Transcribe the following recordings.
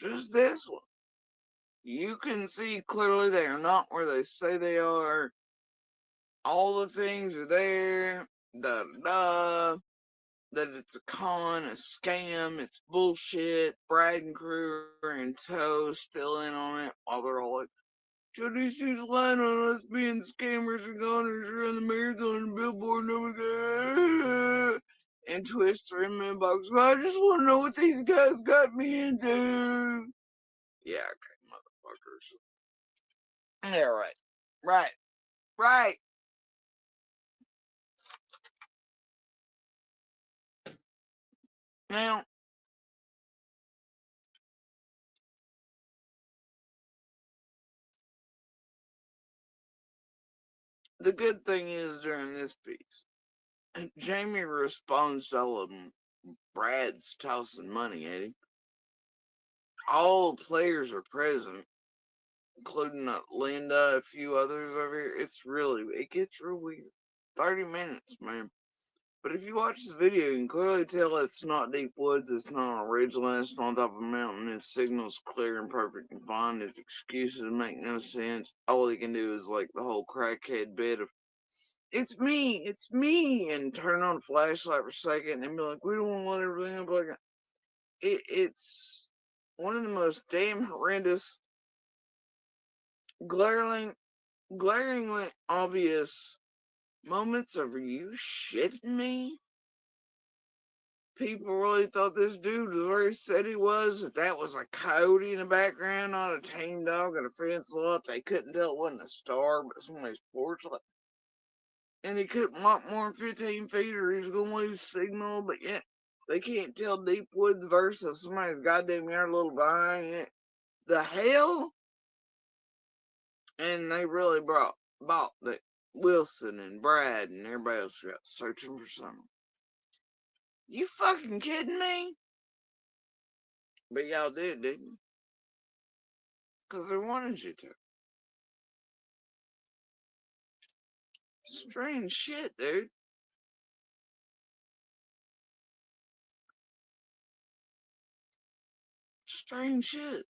Just this one. You can see clearly they are not where they say they are. All the things are there. Da da. That it's a con, a scam, it's bullshit. Brad and crew are in tow, still in on it, while they're all like, Jodie Sue's lying on us being scammers and goners around the marathon and billboard and everything. And Twister in my inbox. I just want to know what these guys got me into. Yeah, okay, motherfuckers. Yeah, right. Right. Right. Now, the good thing is during this piece, Jamie responds to all of them. Brad's tossing money at him. All the players are present, including Linda, a few others over here. It gets real weird. 30 minutes, man. But if you watch this video, you can clearly tell it's not deep woods, it's not a ridgeline, it's on top of a mountain, his signal's clear and perfect and fine, his excuses make no sense. All he can do is like the whole crackhead bit of, it's me, and turn on a flashlight for a second and be like, we don't want to let everything up like it's one of the most damn horrendous, glaring, glaringly obvious moments of, are you shitting me? People really thought this dude was where he said he was, that was a coyote in the background, not a tame dog at a fence lot. They couldn't tell it wasn't a star, but somebody's porch light. And he couldn't walk more than 15 feet or he was going to lose signal, but yet they can't tell deep woods versus somebody's goddamn yard a little behind it. The hell? And they really bought that Wilson and Brad and everybody else got searching for something. You fucking kidding me? But y'all didn't you? Because they wanted you to. Strange shit, dude. Strange shit.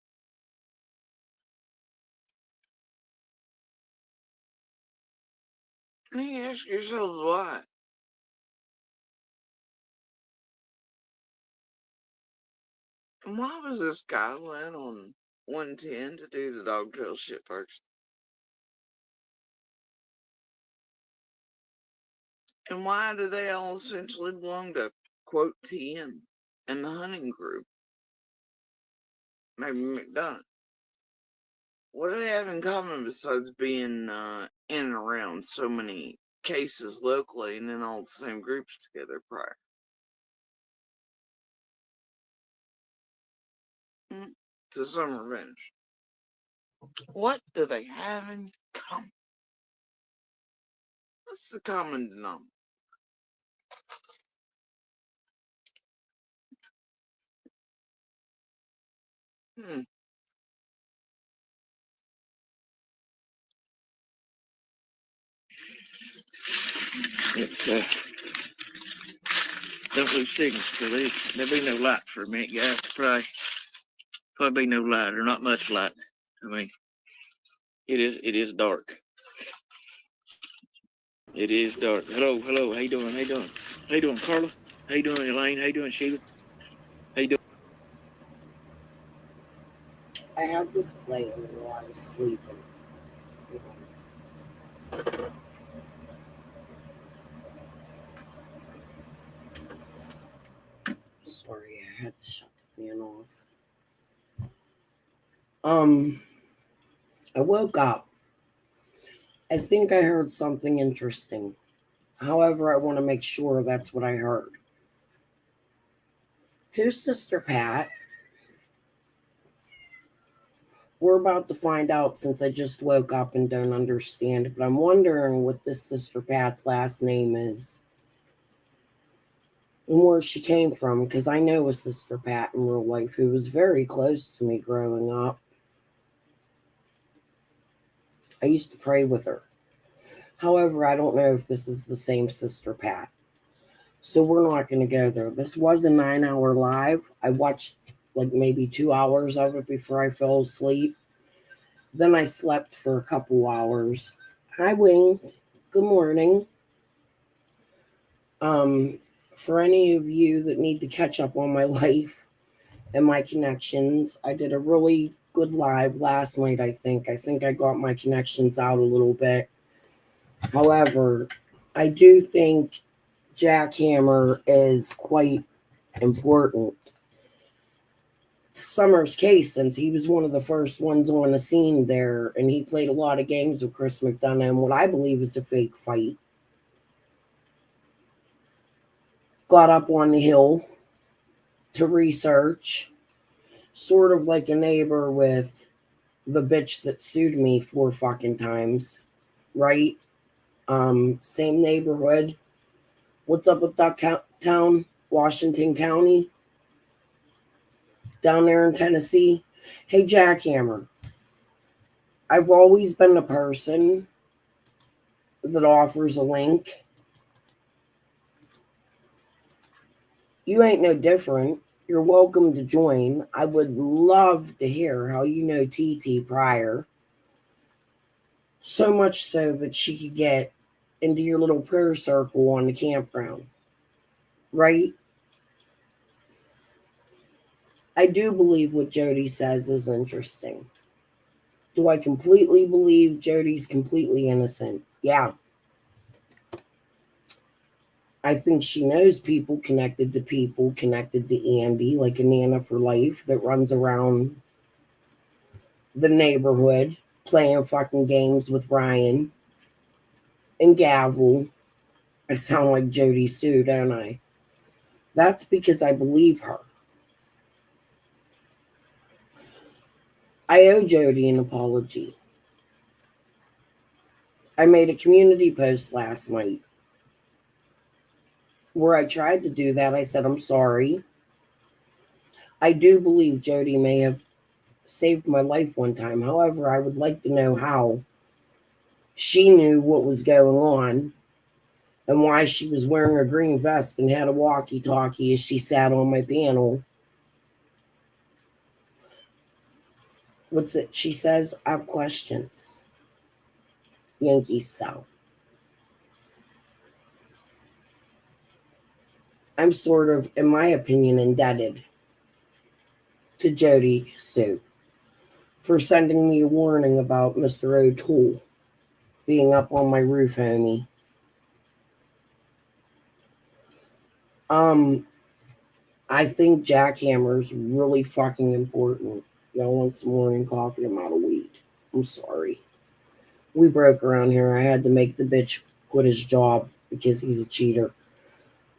And you ask yourselves why. And why was this guy land on 110 to do the dog trail shit first? And why do they all essentially belong to, quote, TM and the hunting group? Maybe McDonough. What do they have in common besides being in and around so many cases locally and in all the same groups together prior? To some revenge. What do they have in common? What's the common denominator? Hmm. It, don't lose signals because there'll be no light for a minute, guys. Probably be no light or not much light. I mean, it is dark. It is dark. Hello. How you doing? How you doing, Carla? How you doing, Elaine? How you doing, Sheila? How you doing? I had this playing while I was sleeping. Sorry, I had to shut the fan off. I woke up. I think I heard something interesting. However, I want to make sure that's what I heard. Who's Sister Pat? We're about to find out since I just woke up and don't understand, but I'm wondering what this Sister Pat's last name is and where she came from, because I know a Sister Pat in real life who was very close to me growing up. I used to pray with her. However, I don't know if this is the same Sister Pat. So we're not going to go there. This was a 9-hour live. I watched like maybe 2 hours of it before I fell asleep. Then I slept for a couple hours. Hi, Wing. Good morning. Um, for any of you that need to catch up on my life and my connections, I did a really good live last night, I think. I think I got my connections out a little bit. However, I do think Jackhammer is quite important to Summer's case since he was one of the first ones on the scene there and he played a lot of games with Chris McDonough in what I believe is a fake fight. Got up on the hill to research, sort of like a neighbor with the bitch that sued me 4 fucking times, right? Same neighborhood. What's up with Ducktown, Washington County, down there in Tennessee? Hey, Jackhammer, I've always been the person that offers a link. You ain't no different. You're welcome to join. I would love to hear how you know TT prior. So much so that she could get into your little prayer circle on the campground, right? I do believe what Jodi says is interesting. Do I completely believe Jodi's completely innocent? Yeah. I think she knows people connected to Andy, like a Nana for life that runs around the neighborhood playing fucking games with Ryan and Gavel. I sound like Jodie Sue, don't I? That's because I believe her. I owe Jodi an apology. I made a community post last night where I tried to do that. I said, I'm sorry. I do believe Jodi may have saved my life one time. However, I would like to know how she knew what was going on and why she was wearing a green vest and had a walkie talkie as she sat on my panel. What's it? She says, I have questions. Yankee style. I'm sort of, in my opinion, indebted to Jodie Sue for sending me a warning about Mr. O'Toole being up on my roof, homie. Um, I think Jackhammer's really fucking important. Y'all want some morning coffee? I'm out of weed. I'm sorry. We broke around here. I had to make the bitch quit his job because he's a cheater.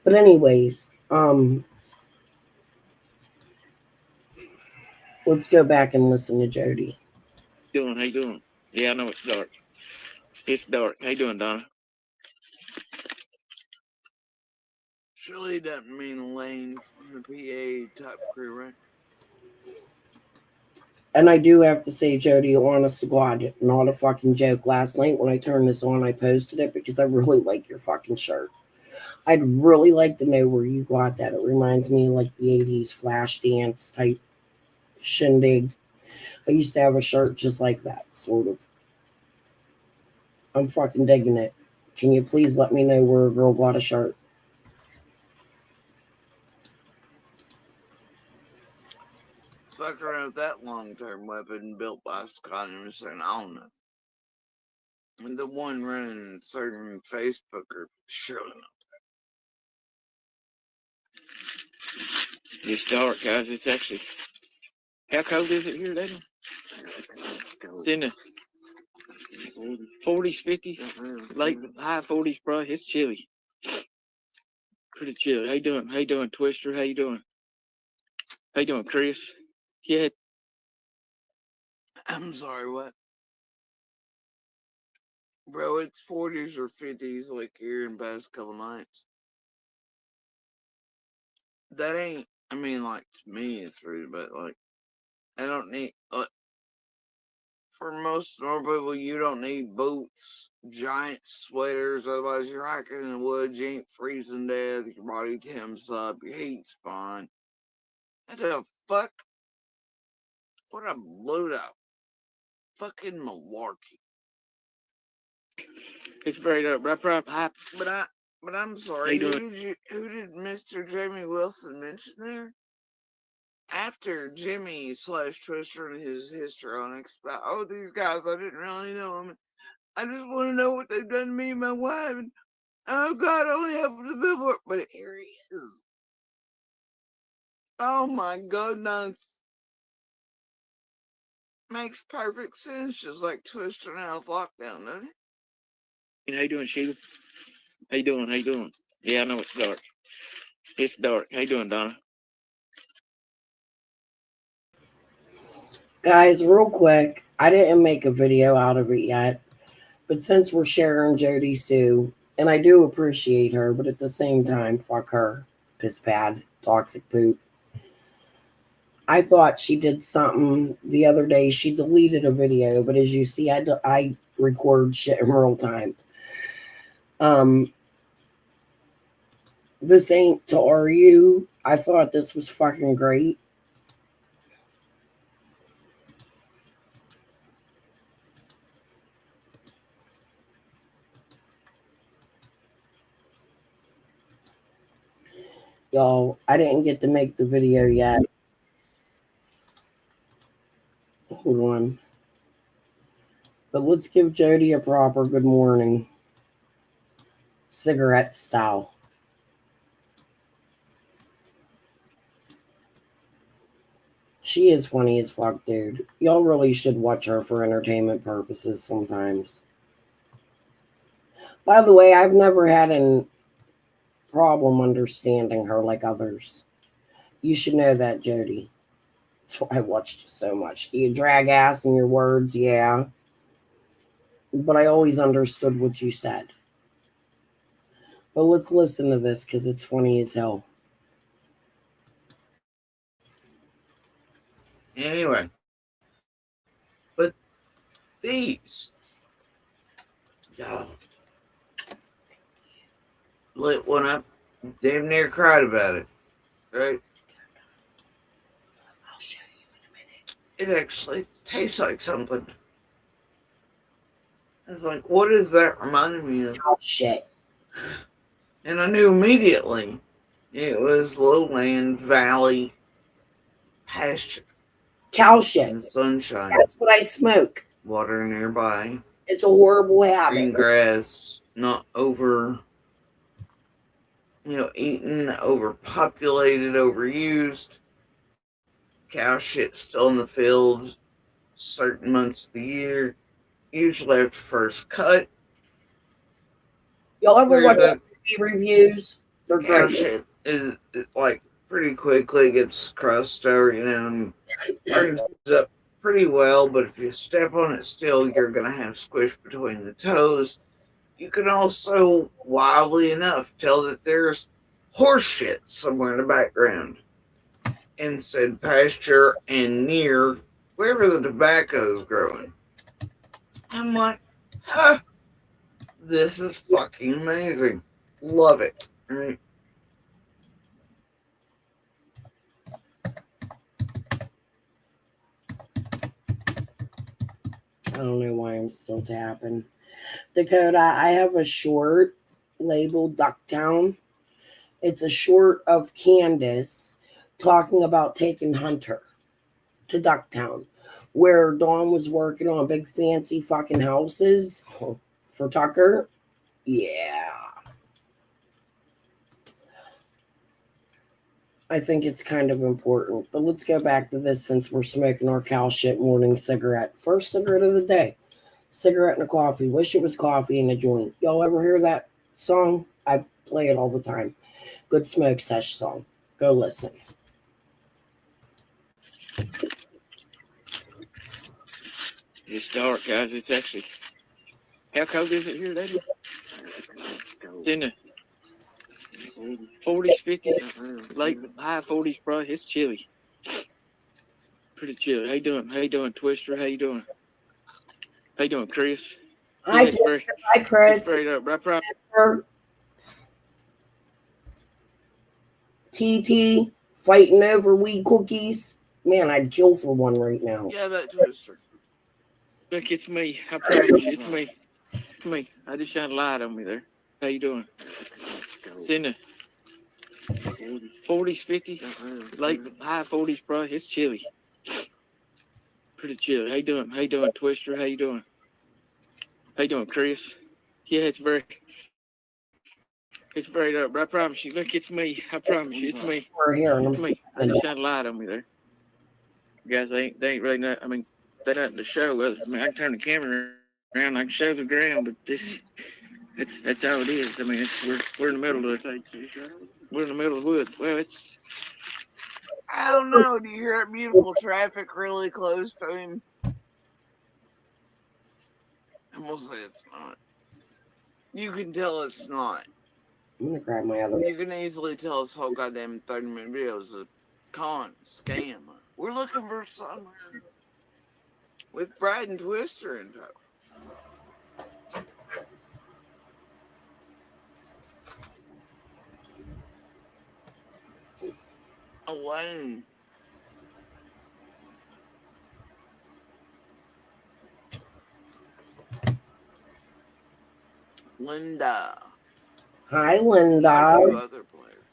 But anyways, let's go back and listen to Jodi. Doing? How you doing? Yeah, I know it's dark. It's dark. How you doing, Donna? Surely doesn't mean Lane from the PA type crew, right? And I do have to say, Jodi, honest to God, not a fucking joke. Last night when I turned this on, I posted it because I really like your fucking shirt. I'd really like to know where you got that. It reminds me of like the 80s flash dance type shindig. I used to have a shirt just like that, sort of. I'm fucking digging it. Can you please let me know where a girl got a shirt? Fuck around with that long term weapon built by Scott Emerson. I don't know. And the one running certain Facebook group, surely not. It's dark, guys. It's actually. How cold is it here, Daddy? It's in the 40s, 50s, late high 40s, bro. It's chilly. Pretty chilly. How you doing? How you doing, Twister? How you doing? How you doing, Chris? Yeah. I'm sorry, what? Bro, it's 40s or 50s like here in the past couple nights. That ain't, I mean, like, to me it's rude, but, like, I don't need, for most normal people, you don't need boots, giant sweaters, otherwise you're hiking in the woods, you ain't freezing to death, your body temps up, your heat's fine. That's a fuck? What a load up fucking malarkey. It's straight up. Rap. But I'm sorry. Who did Mr. Jamie Wilson mention there? After Jimmy / Twister and his histrionics about, oh, these guys, I didn't really know them. I just want to know what they've done to me and my wife. And, oh, God, only have the billboard. But here he is. Oh, my goodness. Makes perfect sense, just like Twister now with lockdown, doesn't it? How you doing, Sheila? How you doing? Yeah, I know it's dark. It's dark. How you doing, Donna? Guys, real quick, I didn't make a video out of it yet, but since we're sharing Jodie Sue, and I do appreciate her, but at the same time, fuck her. Piss pad, toxic poop. I thought she did something the other day. She deleted a video, but as you see, I record shit in real time. This ain't to RU. I thought this was fucking great. Y'all, I didn't get to make the video yet. Hold on. But let's give Jodi a proper good morning. Cigarette style. She is funny as fuck, dude. Y'all really should watch her for entertainment purposes sometimes. By the way, I've never had a problem understanding her like others. You should know that, Jodi. That's why I watched you so much. You drag ass in your words, yeah. But I always understood what you said. But let's listen to this because it's funny as hell. Anyway. But these. Y'all. Lit one up. Damn near cried about it. Right? I'll show you in a minute. It actually tastes like something. It's like, what is that reminding me of? Oh, shit. And I knew immediately it was lowland valley pasture. Cow shit. And sunshine. That's what I smoke. Water nearby. It's a horrible habit. Green grass, not over, eaten, overpopulated, overused. Cow shit still in the field certain months of the year. Usually after first cut. Y'all ever watch TV reviews? They're Cow great. shit is like pretty quickly gets crust over, and burns up pretty well, but if you step on it still, you're going to have squish between the toes. You can also, wildly enough, tell that there's horse shit somewhere in the background in said pasture and near wherever the tobacco is growing. I'm like, huh, this is fucking amazing. Love it. Right? I don't know why I'm still tapping. Dakota, I have a short labeled Ducktown. It's a short of Candace talking about taking Hunter to Ducktown, where Dawn was working on big fancy fucking houses for Tucker. Yeah. I think it's kind of important. But let's go back to this since we're smoking our cow shit morning cigarette. First cigarette of the day. Cigarette and a coffee. Wish it was coffee and a joint. Y'all ever hear that song? I play it all the time. Good smoke sesh song. Go listen. It's dark, guys. It's actually... How cold is it here, Daddy? It's in the 40s, 50s, late high 40s, bro. It's chilly. Pretty chilly. How you doing, Twister? How you doing, Chris? Hi, Twister. Hi, Chris. Straight up, right. TT, fighting over weed cookies. Man, I'd kill for one right now. Yeah, that Twister. Look, it's me. I promise you, it's me. It's me. I just shot a light on me there. How you doing? It's in the 40s, 50s, late high 40s, bro. It's chilly. Pretty chilly. How you doing? How you doing, Twister? How you doing? How you doing, Chris? Yeah, it's very up. But I promise you. Look, it's me. I promise you, it's me. We're here and I'm It's me. I just standing shot a light on me there. Guys, they ain't really not. I mean, they nothing to show. I mean, I can turn the camera around. I can show the ground, but that's how it is. I mean, we're in the middle of we're in the middle of the woods. Well, it's I don't know. Do you hear that beautiful traffic really close to him? I'm gonna say it's not. You can tell it's not. I'm gonna grab my other. You can easily tell this whole goddamn 30-minute video is a scam. We're looking for somewhere with Brad and Twister in tow. Elaine. Linda. Hi, A Linda. few other players.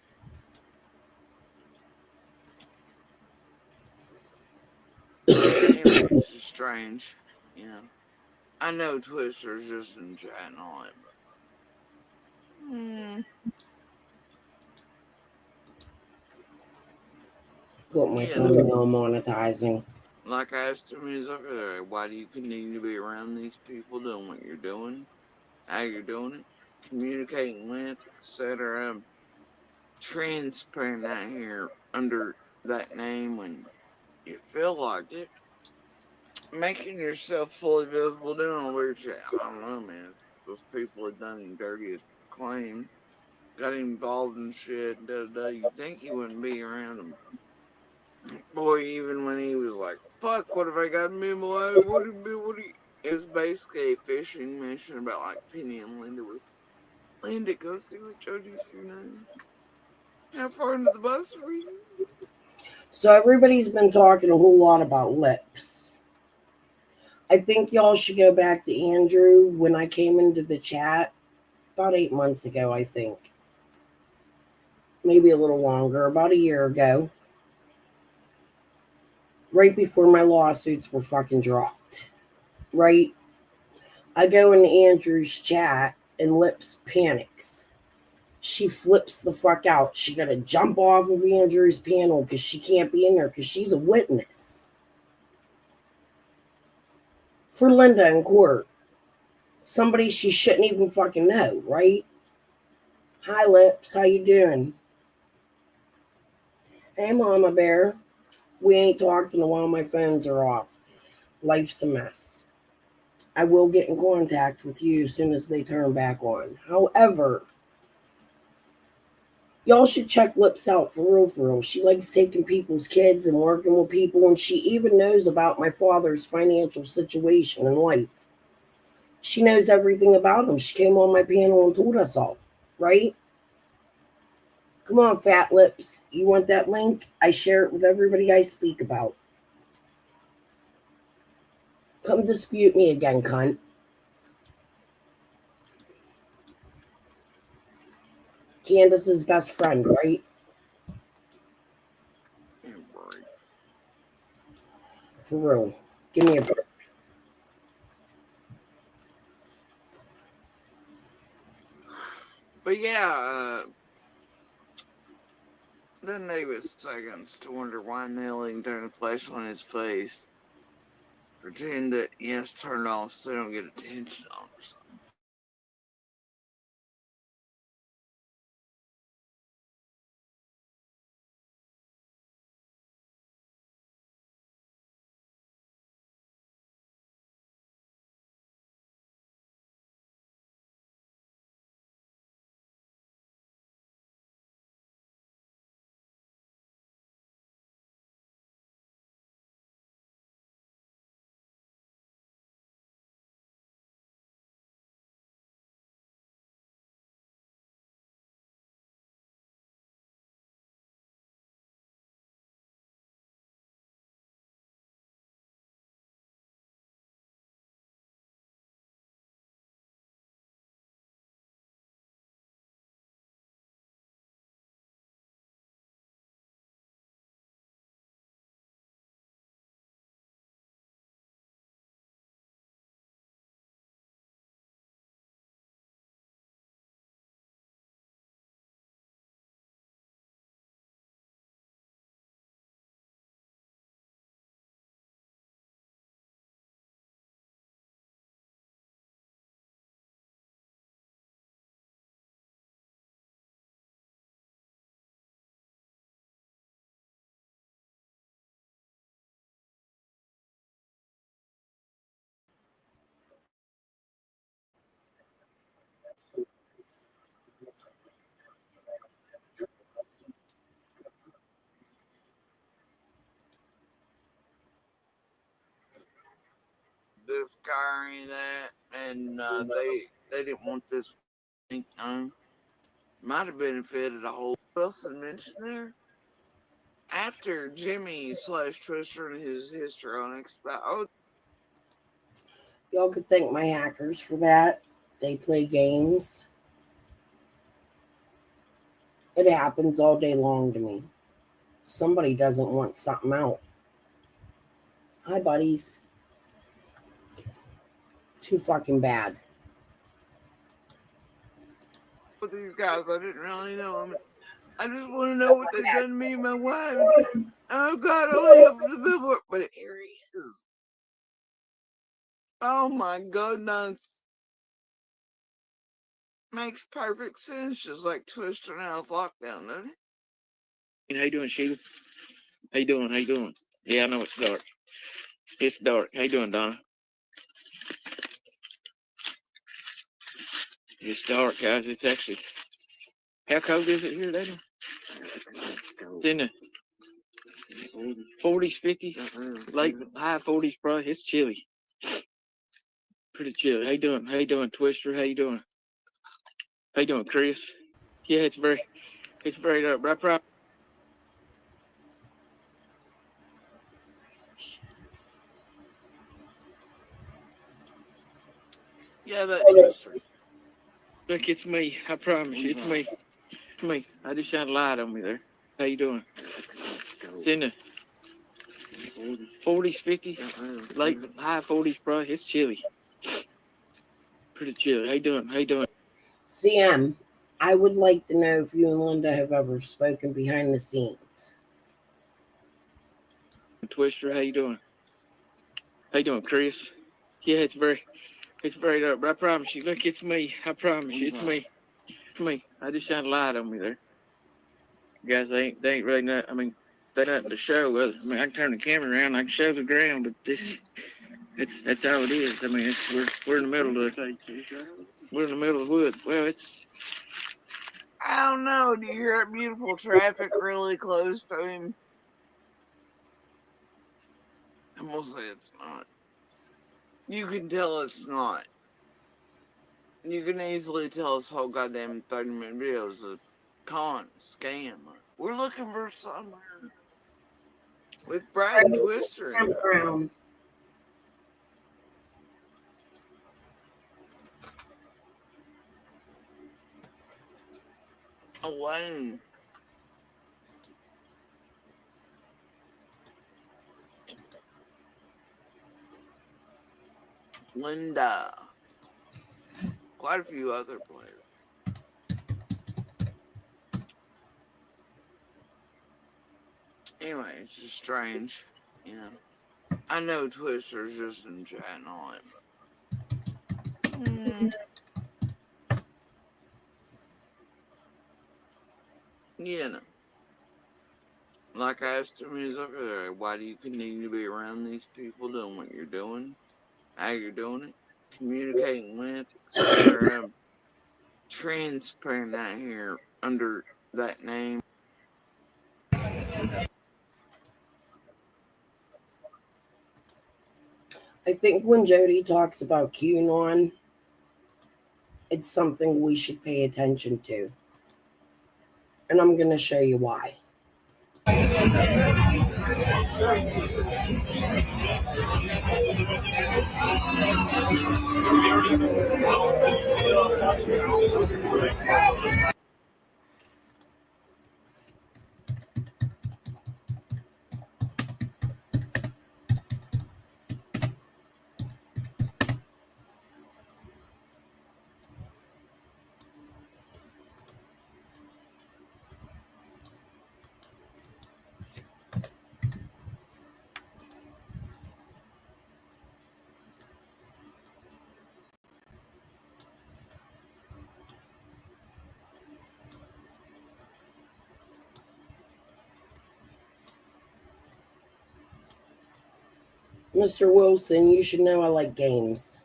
Anyway, it's just strange. You know. I know Twister's just in chat and all that, but Put my yeah. thumbnail monetizing. Like I asked him, he's over there. Why do you continue to be around these people doing what you're doing? How you're doing it? Communicating with, etc. I'm transparent out here under that name when you feel like it. Making yourself fully visible doing a weird shit. I don't know, man. Those people have done him dirtiest claim. Got involved in shit. Da da da. You think you wouldn't be around him. Boy, even when he was like, fuck, what if I got me away? What do you? It was basically a fishing mission about like Penny and Linda with Linda, go see what Jodie Sue knows. How far into the bus were you? So everybody's been talking a whole lot about lips. I think y'all should go back to Andrew when I came into the chat about 8 months ago, I think. Maybe a little longer, about a year ago. Right before my lawsuits were fucking dropped. Right? I go in Andrew's chat and Lips panics. She flips the fuck out. She gotta jump off of Andrew's panel because she can't be in there because she's a witness for Linda in court. Somebody she shouldn't even fucking know, right? Hi, Lips. How you doing? Hey, Mama Bear. We ain't talked in a while. My phones are off. Life's a mess. I will get in contact with you as soon as they turn back on. However, y'all should check Lips out for real, for real. She likes taking people's kids and working with people, and she even knows about my father's financial situation in life. She knows everything about him. She came on my panel and told us all, right? Come on, Fat Lips. You want that link? I share it with everybody I speak about. Come dispute me again, cunt. Candace's best friend, right? For real. Give me a break. But yeah, then they was seconds to wonder why kneeling during the flash on his face. Pretend that yes, turn off so they don't get attention on us. guy or any of that, and they didn't want this thing known. Might have benefited a whole. Wilson mentioned there after Jimmy slash Twister and his histrionics about Y'all could thank my hackers for that. They play games. It happens all day long to me. Somebody doesn't want something out. Hi, buddies. Too fucking bad. with these guys. I didn't really know them. I just want to know what they've done to me and my wife. Oh God, I only have the billboard, but here he is. Oh my goodness. Makes perfect sense, just like Twister out of lockdown, doesn't it? How you doing, Sheila? How you doing? How you doing? Yeah, I know it's dark. It's dark. How you doing, Donna? It's dark, guys. It's actually... How cold is it here, Daddy? It's in the 40s, 50s, late high 40s, probably. It's chilly. Pretty chilly. How you doing? How you doing, Twister? How you doing? How you doing, Chris? Yeah, it's very dark. But I probably... Yeah, that Twister. Look, it's me. I promise you, it's me. It's me. I just shined a light on me there. How you doing? It's in the 40s, 50s, late high 40s, probably. It's chilly. Pretty chilly. How you doing? How you doing? CM, I would like to know if you and Linda have ever spoken behind the scenes. Twister, how you doing? How you doing, Chris? Yeah, it's very dark. But I promise you, look, it's me. I promise you, it's me. It's me. I just shined a light on me there. Guys, they ain't really not. I mean, they nothing to show. I mean, I can turn the camera around, I can show the ground, but that's all it is. I mean, we're in the middle of the woods. Well, it's... I don't know. Do you hear that beautiful traffic really close to him? I'm gonna say it's not. You can tell it's not. You can easily tell this whole goddamn 30-minute video is a scam. We're looking for somewhere with Brad and Twister and Campground. alone. Linda. Quite a few other players. Anyway, it's just strange, you know. I know Twister's just in chat and all that, but you know. Like I asked him, he's over there. Why do you continue to be around these people doing what you're doing? How you're doing it? Communicating with, etc. I'm transparent out here under that name. I think when Jodi talks about QAnon, it's something we should pay attention to. And I'm going to show you why. Mr. Wilson, you should know I like games.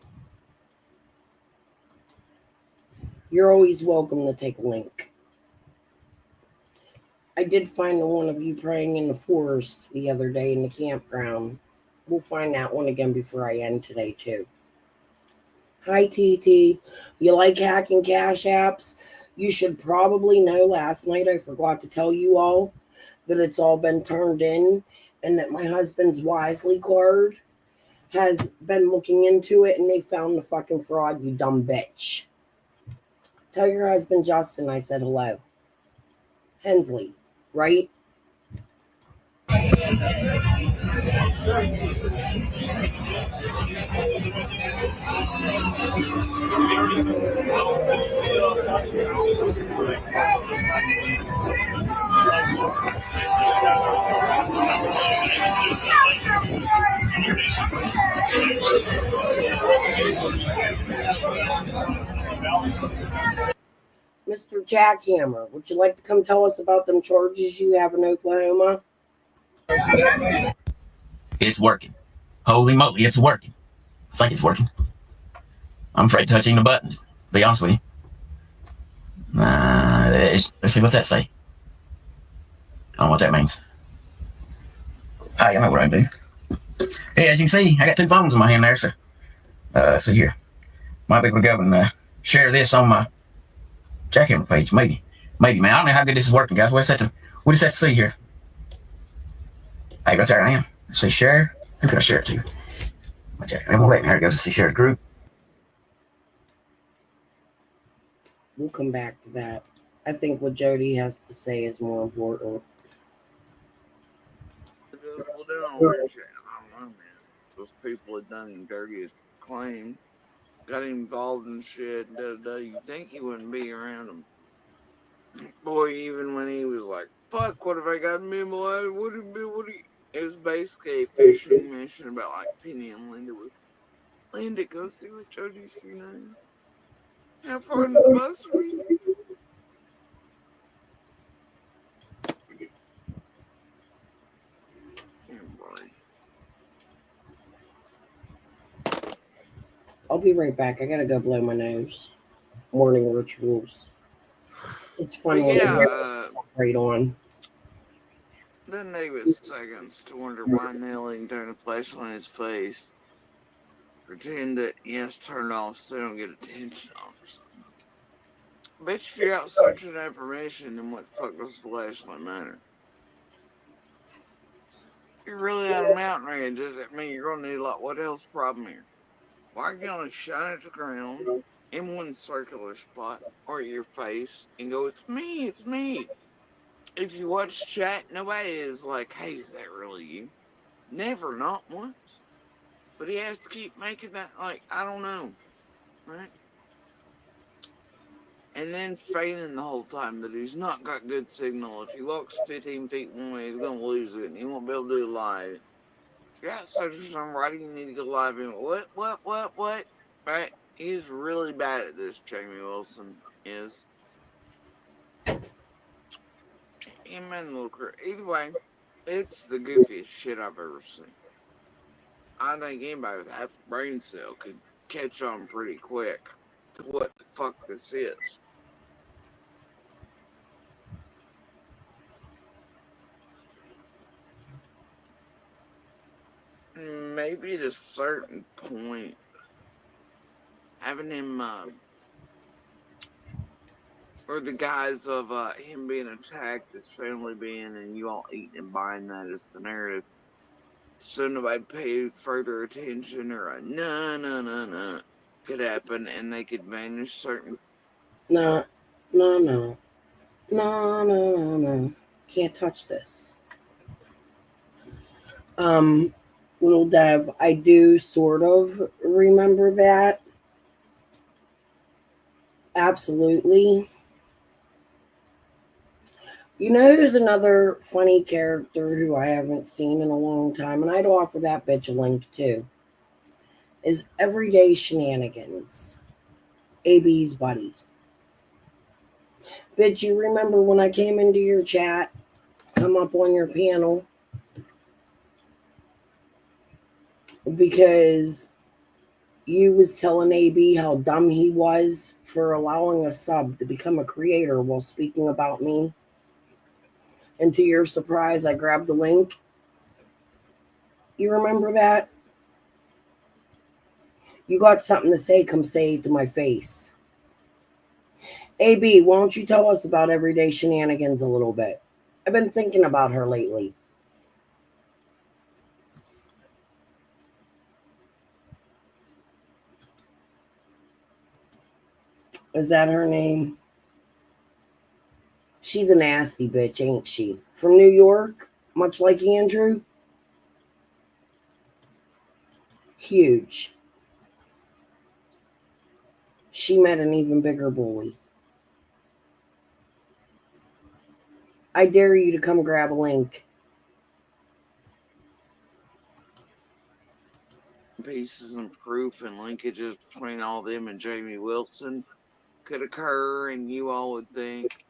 You're always welcome to take a link. I did find the one of you praying in the forest the other day in the campground. We'll find that one again before I end today, too. Hi, TT. You like hacking cash apps? You should probably know last night I forgot to tell you all that it's all been turned in and that my husband's Wisely card has been looking into it and they found the fucking fraud, you dumb bitch. Tell your husband Justin I said hello. Hensley, right? Mr. Jackhammer, would you like to come tell us about them charges you have in Oklahoma? It's working. Holy moly, it's working. I think it's working. I'm afraid touching the buttons, to be honest with you. Let's see, what's that say? I don't know what that means. I know what I do. Hey, as you can see, I got two phones in my hand there, so let's see here. Might be able to go and share this on my Jackhammer page, maybe. Maybe, man. I don't know how good this is working, guys. What does that see here? Hey, right there I am. Let's see, share. Who can I share it to? My Jackhammer. Wait, there it goes. Let's see, share group. We'll come back to that. I think what Jodi has to say is more important. Well, they don't wear shit. I don't know, man. Those people that done dirtiest claim got involved in shit. You think he wouldn't be around them? Boy, even when he was like, "Fuck, what if I got me in my life? What do you be? What do you?" It was basically a fishing mission about like Penny and Linda. With Linda, go see what Jodie Sue knows. How far in the bus are we? Yeah, boy. I'll be right back. I gotta go blow my nose. Morning rituals. It's But fun when the hair right on. then they was seconds to wonder why kneeling during a flash on his face. Pretend that yes, turn off so they don't get attention on or something. Bet if you're out searching that information, then what the fuck does the flashlight matter? If you're really on a mountain range, does that mean you're gonna need a lot? What else problem here? Why are you gonna shine at the ground in one circular spot or your face and go, "It's me, it's me"? If you watch chat, nobody is like, "Hey, is that really you?" Never, not once. But he has to keep making that like, I don't know, right? And then feigning the whole time that he's not got good signal. If he walks 15 feet one way, he's gonna lose it, and he won't be able to do live. If you're out searching for writing, you need to go live. And what? Right? He's really bad at this. Jamie Wilson is. Amen, Looker. Either way, it's the goofiest shit I've ever seen. I think anybody with half a brain cell could catch on pretty quick to what the fuck this is. Maybe at a certain point, having him, or the guise of him being attacked, his family being, and you all eating and buying that as the narrative, so nobody paid further attention, or a no could happen, and they could vanish certain. No, no, no. No, no, no, no. Can't touch this. Um, Little Dev, I do sort of remember that. Absolutely. You know who's another funny character who I haven't seen in a long time, and I'd offer that bitch a link too, is Everyday Shenanigans. AB's buddy. Bitch, you remember when I came into your chat, come up on your panel, because you was telling AB how dumb he was for allowing a sub to become a creator while speaking about me. And to your surprise, I grabbed the link. You remember that? You got something to say, come say it to my face. AB, why don't you tell us about Everyday Shenanigans a little bit? I've been thinking about her lately. Is that her name? She's a nasty bitch, ain't she? From New York, much like Andrew. Huge. She met an even bigger bully. I dare you to come grab a link. Pieces and proof and linkages between all them and Jamie Wilson could occur, and you all would think,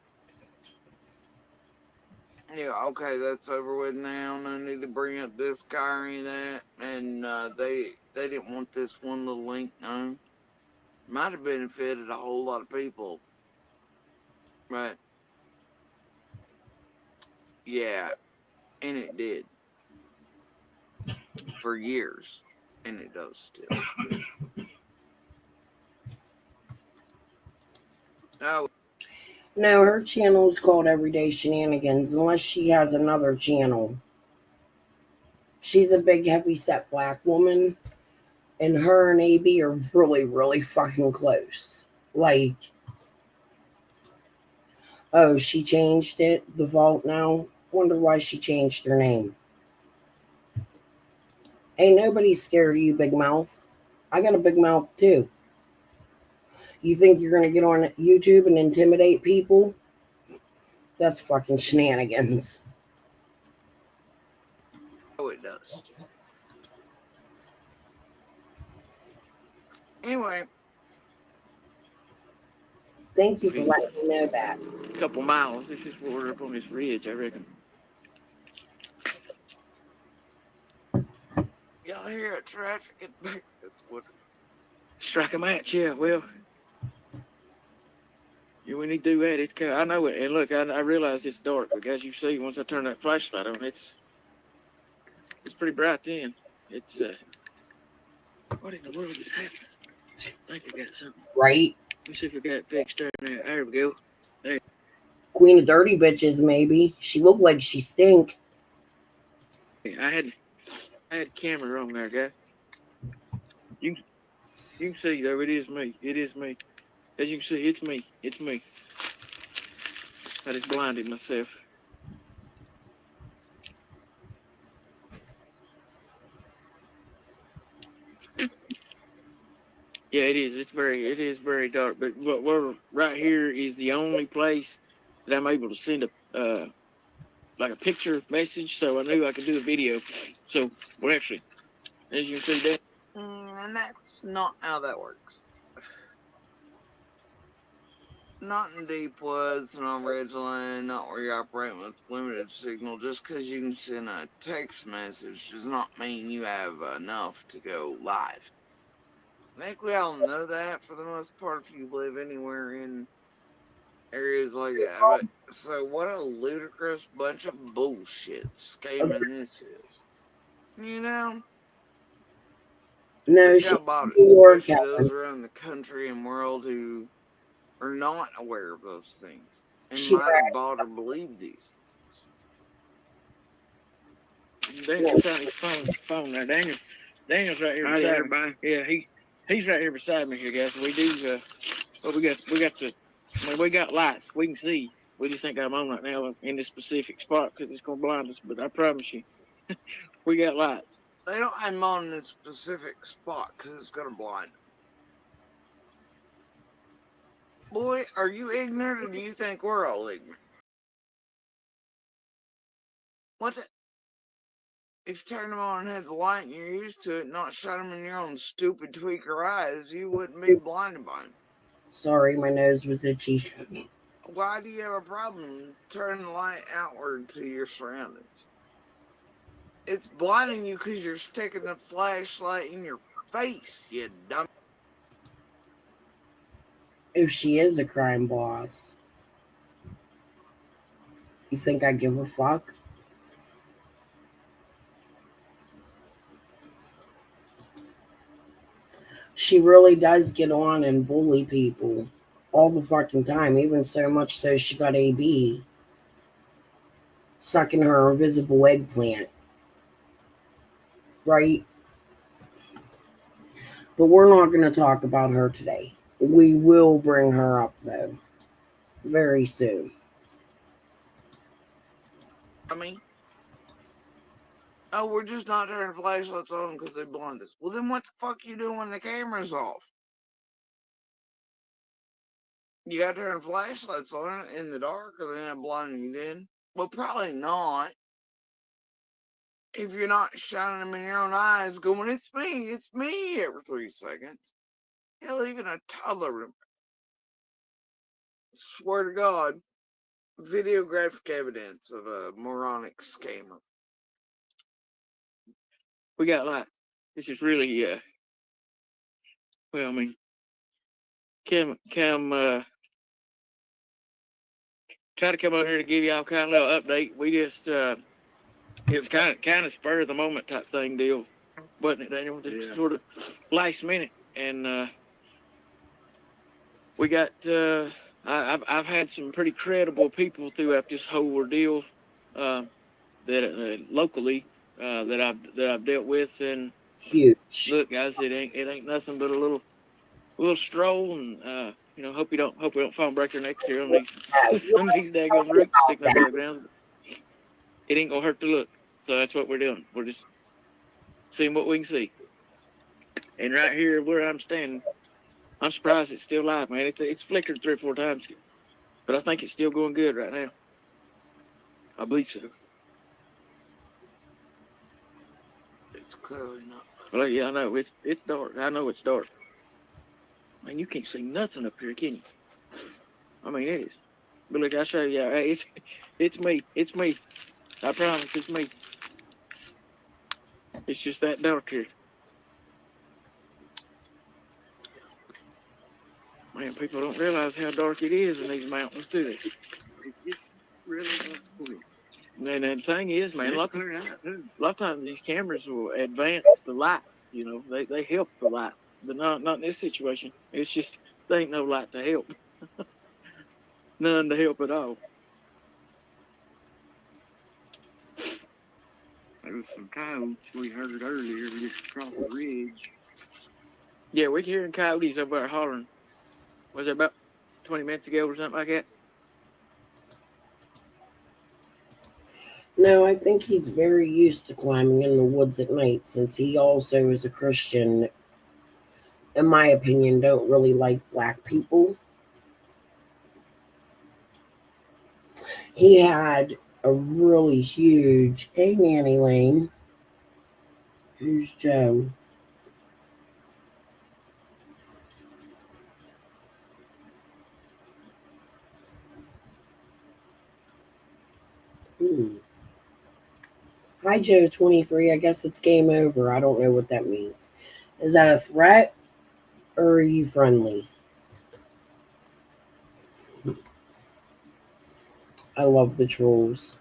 yeah, okay, that's over with now. No need to bring up this guy or any of that. And they didn't want this one little link known. Might have benefited a whole lot of people, but yeah, and it did for years, and it does still. Oh, No, her channel is called Everyday Shenanigans, unless she has another channel. She's a big, heavy-set black woman, and her and AB are really, really fucking close. Like, oh, she changed it, the vault now. Wonder why she changed her name. Ain't nobody scared of you, big mouth. I got a big mouth too. You think you're gonna get on YouTube and intimidate people? That's fucking shenanigans. it does. Anyway, Thank you for letting me know that. A couple miles. This is where we're up on this ridge, I reckon. y'all hear a traffic back? That's what. Strike a match, yeah. Well, yeah, we need to do that. It's kind of, I know it. And look, I realize it's dark, but as you see, once I turn that flashlight on, it's pretty bright then. It's what in the world is happening? I think I got something. Right? Let me see if I got it fixed there. There we go. There. Queen of dirty bitches, maybe. She looked like she stink. I had a camera on there, guy. You can see though, it is me. It is me. As you can see, it's me. It's me. I just blinded myself. Yeah, it is. It is very dark. But we're right here is the only place that I'm able to send a like a picture message. So I knew I could do a video. So we're actually, as you can see that. And that's not how that works. Not in deep woods, not on ridgeline, not where you're operating with limited signal. Just because you can send a text message does not mean you have enough to go live. I think we all know that for the most part if you live anywhere in areas like that. But so what a ludicrous bunch of bullshit scheming this is. You know? No, But she's y'all bought it, New York, especially Kevin. those around the country and world who are not aware of those things and She might have bought or believed these things. Daniel's trying his phone there. Daniel's right here beside me. Yeah, he's right here beside me here, guys. We do well, we got the I mean, we got lights. We can see. We just think I'm on right now in this specific spot because it's gonna blind us. But I promise you, we got lights. They don't have them on this specific spot because it's going to blind them. Boy, are you ignorant or do you think we're all ignorant? What the? If you turn them on and had the light and you're used to it, not shut them in your own stupid tweaker eyes, you wouldn't be blinded by them. Sorry, my nose was itchy. Why do you have a problem turning the light outward to your surroundings? It's blinding you because you're sticking the flashlight in your face, you dumb. If she is a crime boss, you think I give a fuck? She really does get on and bully people all the fucking time, even so much so she got AB sucking her invisible eggplant, right? But we're not going to talk about her today. We will bring her up, though, very soon. I mean, oh, we're just not turning flashlights on because they blind us. Well, then what the fuck you doing when the camera's off? You got to turn flashlights on in the dark or they're not blinding you then? Well, probably not. If you're not shining them in your own eyes, going, it's me, every 3 seconds. Hell, even a toddler. Swear to God, videographic evidence of a moronic scammer. We got like, this is really, well, I mean, Kim, try to come over here to give y'all kind of a little update. We just, it was kind of spur of the moment type thing deal, wasn't it, Daniel? Just sort of last minute, and we got. I've had some pretty credible people throughout this whole ordeal, that locally, that I've dealt with, and Huge. look, guys, it ain't nothing but a little stroll, and hope we don't fall and break our necks here on these some of these daggone roots sticking up out of the ground. It ain't gonna hurt to look, so that's what we're doing. We're just seeing what we can see. And right here where I'm standing, I'm surprised it's still live, man. It's flickered 3 or 4 times, but I think it's still going good right now. I believe so. It's clearly not. Well, yeah, I know it's dark. I know it's dark. Man, you can't see nothing up here, can you? I mean, it is. But look, I'll show you. It's me. It's me. I promise, it's me. It's just that dark here. Man, people don't realize how dark it is in these mountains, do they? It's really dark. And the thing is, man, a lot of times these cameras will advance the light. They help the light, but not in this situation. It's just there ain't no light to help. None to help at all. There was some coyotes we heard earlier just across the ridge. Yeah, we're hearing coyotes up there hollering. Was it about 20 minutes ago or something like that? No, I think he's very used to climbing in the woods at night since he also is a Christian. In my opinion, don't really like black people. He had a really huge, hey, Nanny Lane. Who's Joe? Hi, Joe 23. I guess it's game over. I don't know what that means. Is that a threat or are you friendly? I love the trolls.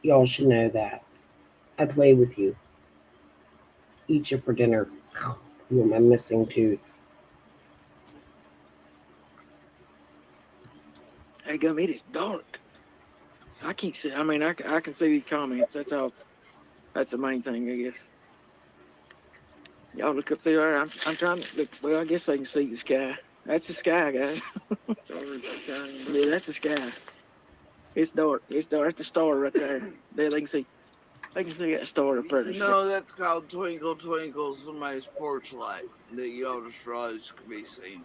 Y'all should know that. I play with you. Eat you for dinner. With my missing tooth. Hey, gum, it is dark. I can't see. I mean, I can see these comments. That's all. That's the main thing, I guess. Y'all look up there. I'm trying to look. Well, I guess they can see the sky. That's the sky, guys. Yeah, that's the sky. It's dark. It's dark. That's the star right there. There, they can see. They can see that star up there. No, that's called Twinkle Twinkle Somebody's Porch Light that y'all just realized could be seen.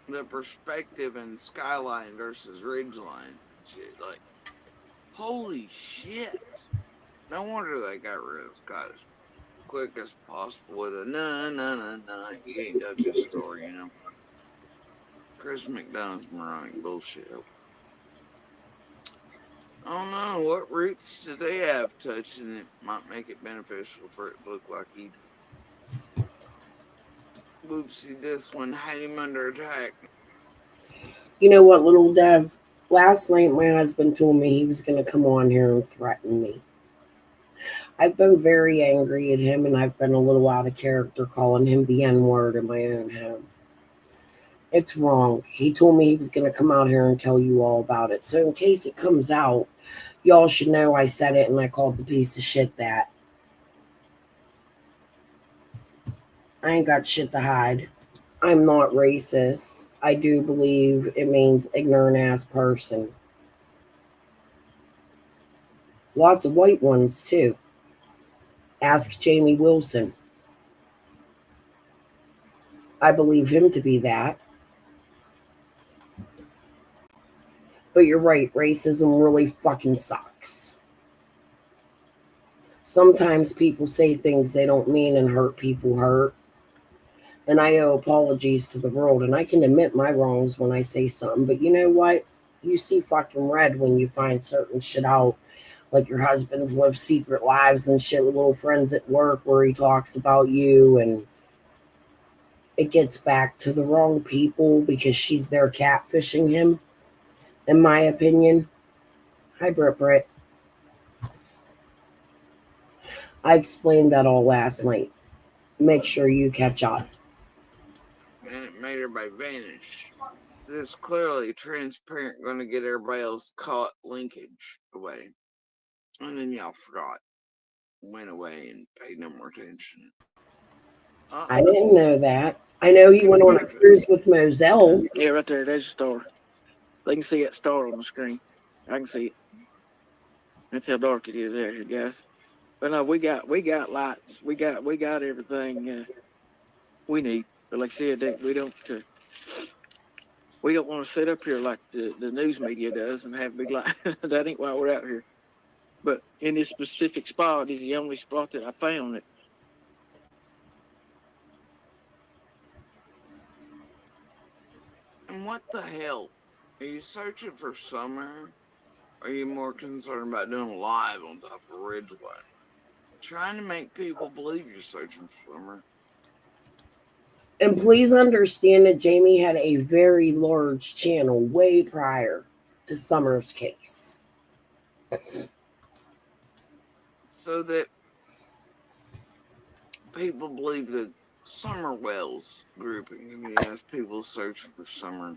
The perspective and skyline versus ridge lines and shit. Like, holy shit. No wonder they got rid of the sky as quick as possible with a no. You ain't touch this story, you know. Chris McDonough's moronic bullshit. I don't know what roots do they have touched, and it might make it beneficial for it to look like he'd. Whoopsie, this one had him under attack. You know what, little Dev? Last night, my husband told me he was going to come on here and threaten me. I've been very angry at him, and I've been a little out of character calling him the N word in my own home. It's wrong. He told me he was going to come out here and tell you all about it. So, in case it comes out, y'all should know I said it and I called the piece of shit that. I ain't got shit to hide. I'm not racist. I do believe it means ignorant ass person. Lots of white ones, too. Ask Jamie Wilson. I believe him to be that. But you're right, racism really fucking sucks. Sometimes people say things they don't mean and hurt people hurt. And I owe apologies to the world, and I can admit my wrongs when I say something. But you know what? You see fucking red when you find certain shit out. Like your husband's lived secret lives and shit with little friends at work where he talks about you, and it gets back to the wrong people because she's there catfishing him, in my opinion. Hi, Britt. I explained that all last night. Make sure you catch up. And it made everybody vanish. This clearly transparent going to get everybody else caught linkage away. And then y'all forgot, went away, and paid no more attention. I didn't know that. I know he went on a cruise with Moselle. Yeah, right there. There's a star. They can see that star on the screen. I can see it. That's how dark it is there, guys. But no, we got lights. We got everything we need. But like I said, we don't want to sit up here like the news media does and have big light. That ain't why we're out here. But in this specific spot is the only spot that I found it. And what the hell? Are you searching for summer? Or are you more concerned about doing live on top of Ridgeway? Trying to make people believe you're searching for summer. And please understand that Jamie had a very large channel way prior to Summer's case. So that people believe that Summer Wells grouping has people searching for summer.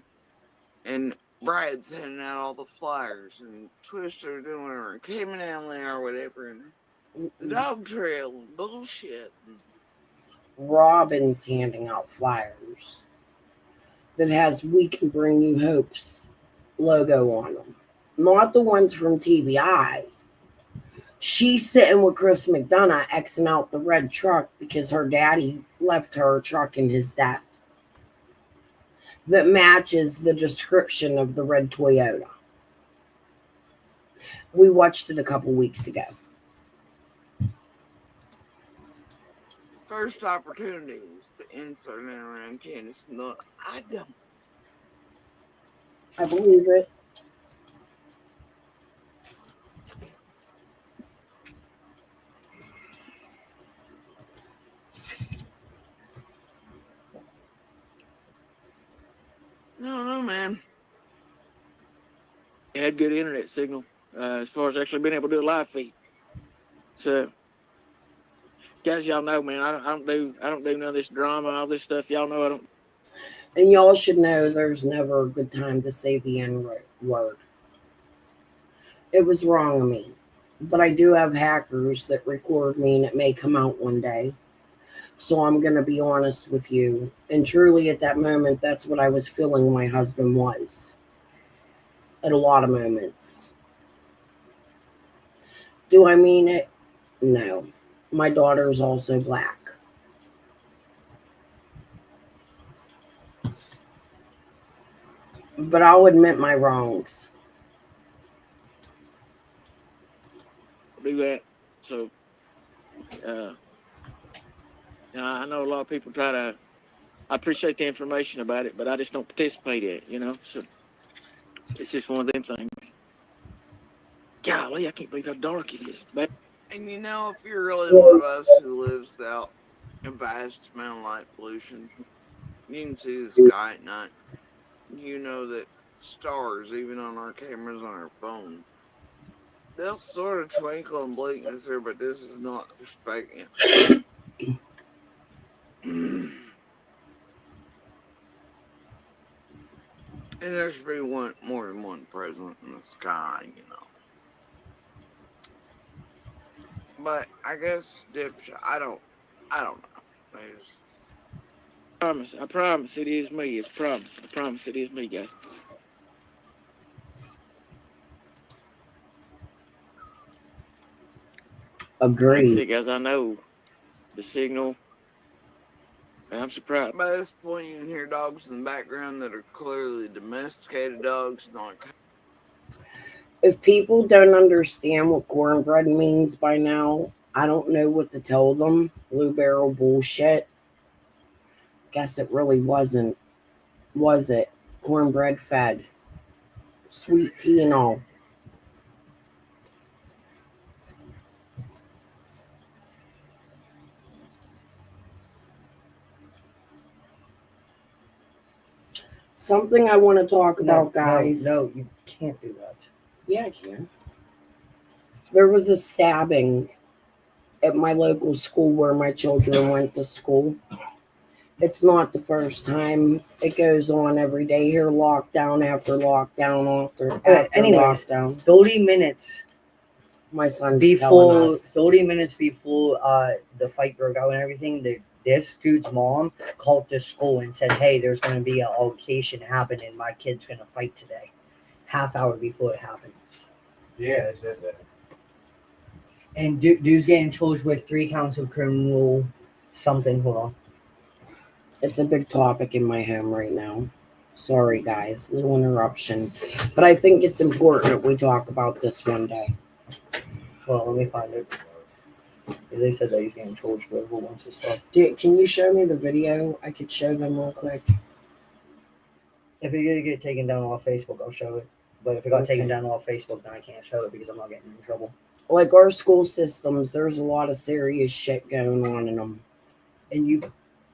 And Brad's handing out all the flyers and Twister doing whatever and Cayman Alley or whatever and the dog trail and bullshit. Robin's handing out flyers that has "We Can Bring You Hopes" logo on them. Not the ones from TBI. She's sitting with Chris McDonough Xing out the red truck because her daddy left her a truck in his death that matches the description of the red Toyota. We watched it a couple weeks ago. First opportunities to insert in around Candace. No, I don't. I believe it. No, man. It had good internet signal as far as actually being able to do a live feed. So, guys, y'all know, man, I don't do none of this drama, all this stuff. Y'all know I don't. And y'all should know there's never a good time to say the N word. It was wrong of me. But I do have hackers that record me and it may come out one day. So I'm going to be honest with you. And truly at that moment, that's what I was feeling my husband was. At a lot of moments. Do I mean it? No. My daughter is also black. But I'll admit my wrongs. Do that. So, I know a lot of people try to. I appreciate the information about it, but I just don't participate in it, you know. So it's just one of them things. Golly, I can't believe how dark it is. But And you know, if you're really one of us who lives out a vast amount of light pollution, you can see the sky at night. You know that stars, even on our cameras on our phones, they'll sort of twinkle and blink this year, but this is not expecting it. And there should be more than one president in the sky, you know. But I guess I don't know. I promise it is me. It's promise. I promise it is me, guys. Like I Agreed. said, guys, I know the signal. I'm surprised. By this point, you can hear dogs in the background that are clearly domesticated dogs, not. If people don't understand what cornbread means by now, I don't know what to tell them. Blue barrel bullshit. Guess it really wasn't, was it? Cornbread fed. Sweet tea and all. Something I want to talk about, guys. No, you can't do that. Yeah, I can. There was a stabbing at my local school where my children went to school. It's not the first time. It goes on every day here, lockdown after lockdown after Anyways, lockdown. 30 minutes My son's telling us. 30 minutes before the fight broke out and everything, this dude's mom called the school and said, hey, there's going to be an altercation happening. My kid's going to fight today. Half hour before it happened. Yeah, it says that. And dude's getting charged with 3 counts of criminal something. Hold on. It's a big topic in my home right now. Sorry, guys, little interruption. But I think it's important we talk about this one day. Hold on, let me find it. They said that he's getting charged with a whole bunch of stuff. Can you show me the video? I could show them real quick. If it get taken down off Facebook, I'll show it. But if it got taken down off Facebook, then I can't show it because I'm not getting in trouble. Like our school systems, there's a lot of serious shit going on in them. And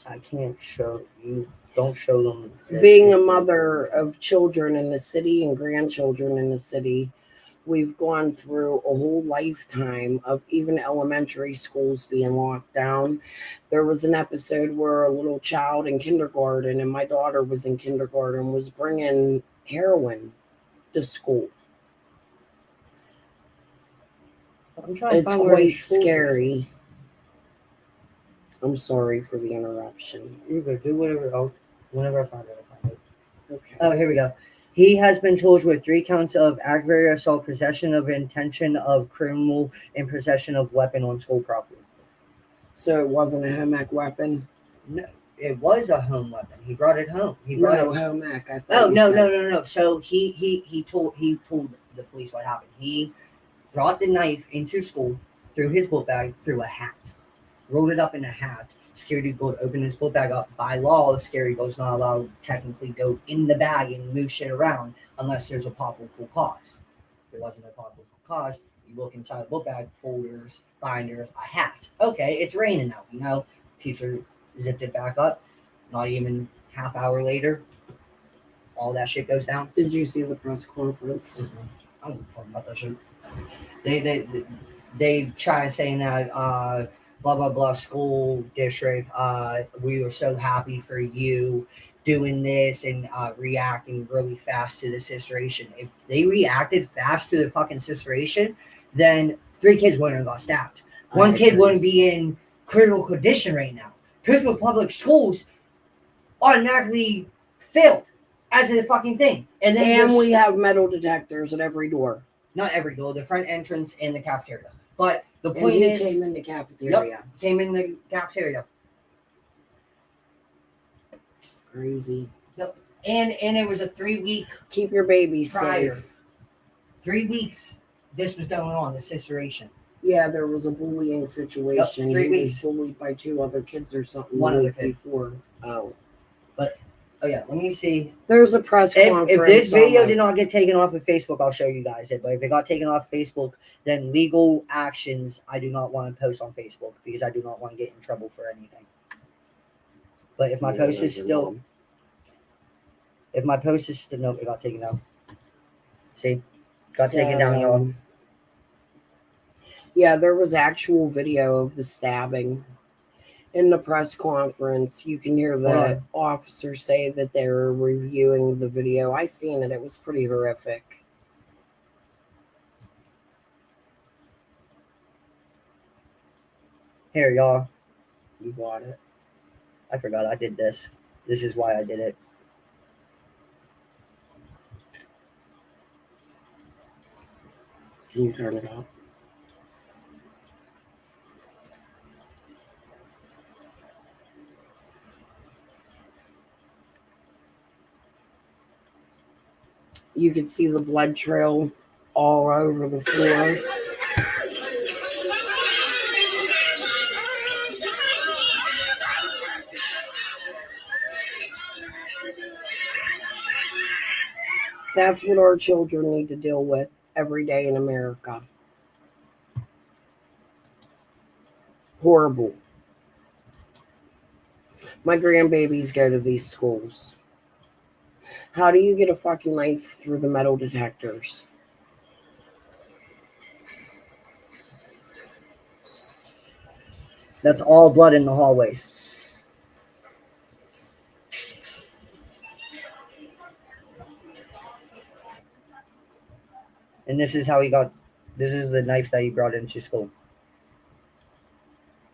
I can't show you. Don't show them. Being a mother of children in the city and grandchildren in the city, we've gone through a whole lifetime of even elementary schools being locked down. There was an episode where a little child in kindergarten, and my daughter was in kindergarten, was bringing heroin to school. It's quite scary. I'm sorry for the interruption. You go do whatever. Whenever I find it, I find it. Okay. Oh, here we go. He has been charged with 3 counts of aggravated assault, possession of intention of criminal, and possession of weapon on school property. So it wasn't a home ec weapon? No, it was a home weapon. He brought it home. Home ec. I thought. Oh no. So he told the police what happened. He brought the knife into school, threw his book bag through a hat, rolled it up in a hat. Security guard opened his book bag up. By law, security guard's not allowed to technically go in the bag and move shit around unless there's a probable cause. There wasn't a probable cause. You look inside a book bag, folders, binders, a hat. Okay, it's raining out, you know. Teacher zipped it back up. Not even half hour later, all that shit goes down. Did you see the press conference? I don't give a fuck about that shit. They try saying that blah blah blah school district. We were so happy for you doing this and reacting really fast to the situation. If they reacted fast to the fucking situation, then 3 kids wouldn't have got stabbed. 1 kid wouldn't be in critical condition right now. Pittsburgh public schools automatically failed as a fucking thing. And we have metal detectors at every door. Not every door, the front entrance and the cafeteria. But the And point he is, came in the cafeteria. came in the cafeteria. Crazy. And it was a 3-week Keep your babies prior. safe. 3 weeks this was going on, this situation. Yeah, there was a bullying situation. Yep, 3 He weeks. was bullied by 2 other kids or something. One the other week kid. before. Oh yeah, let me see. There's a press conference. If this video on did not get taken off of Facebook, I'll show you guys it. But if it got taken off Facebook, then legal actions I do not want to post on Facebook because I do not want to get in trouble for anything. But if my post is still, nope, it got taken down. See, got taken down, y'all. Yeah, there was actual video of the stabbing. In the press conference, you can hear the officer say that they were reviewing the video. I seen it. It was pretty horrific. Here, y'all. You got it. I forgot I did this. This is why I did it. Can you turn it up? You could see the blood trail all over the floor. That's what our children need to deal with every day in America. Horrible. My grandbabies go to these schools. How do you get a fucking knife through the metal detectors? That's all blood in the hallways. And this is how he got. This is the knife that he brought into school.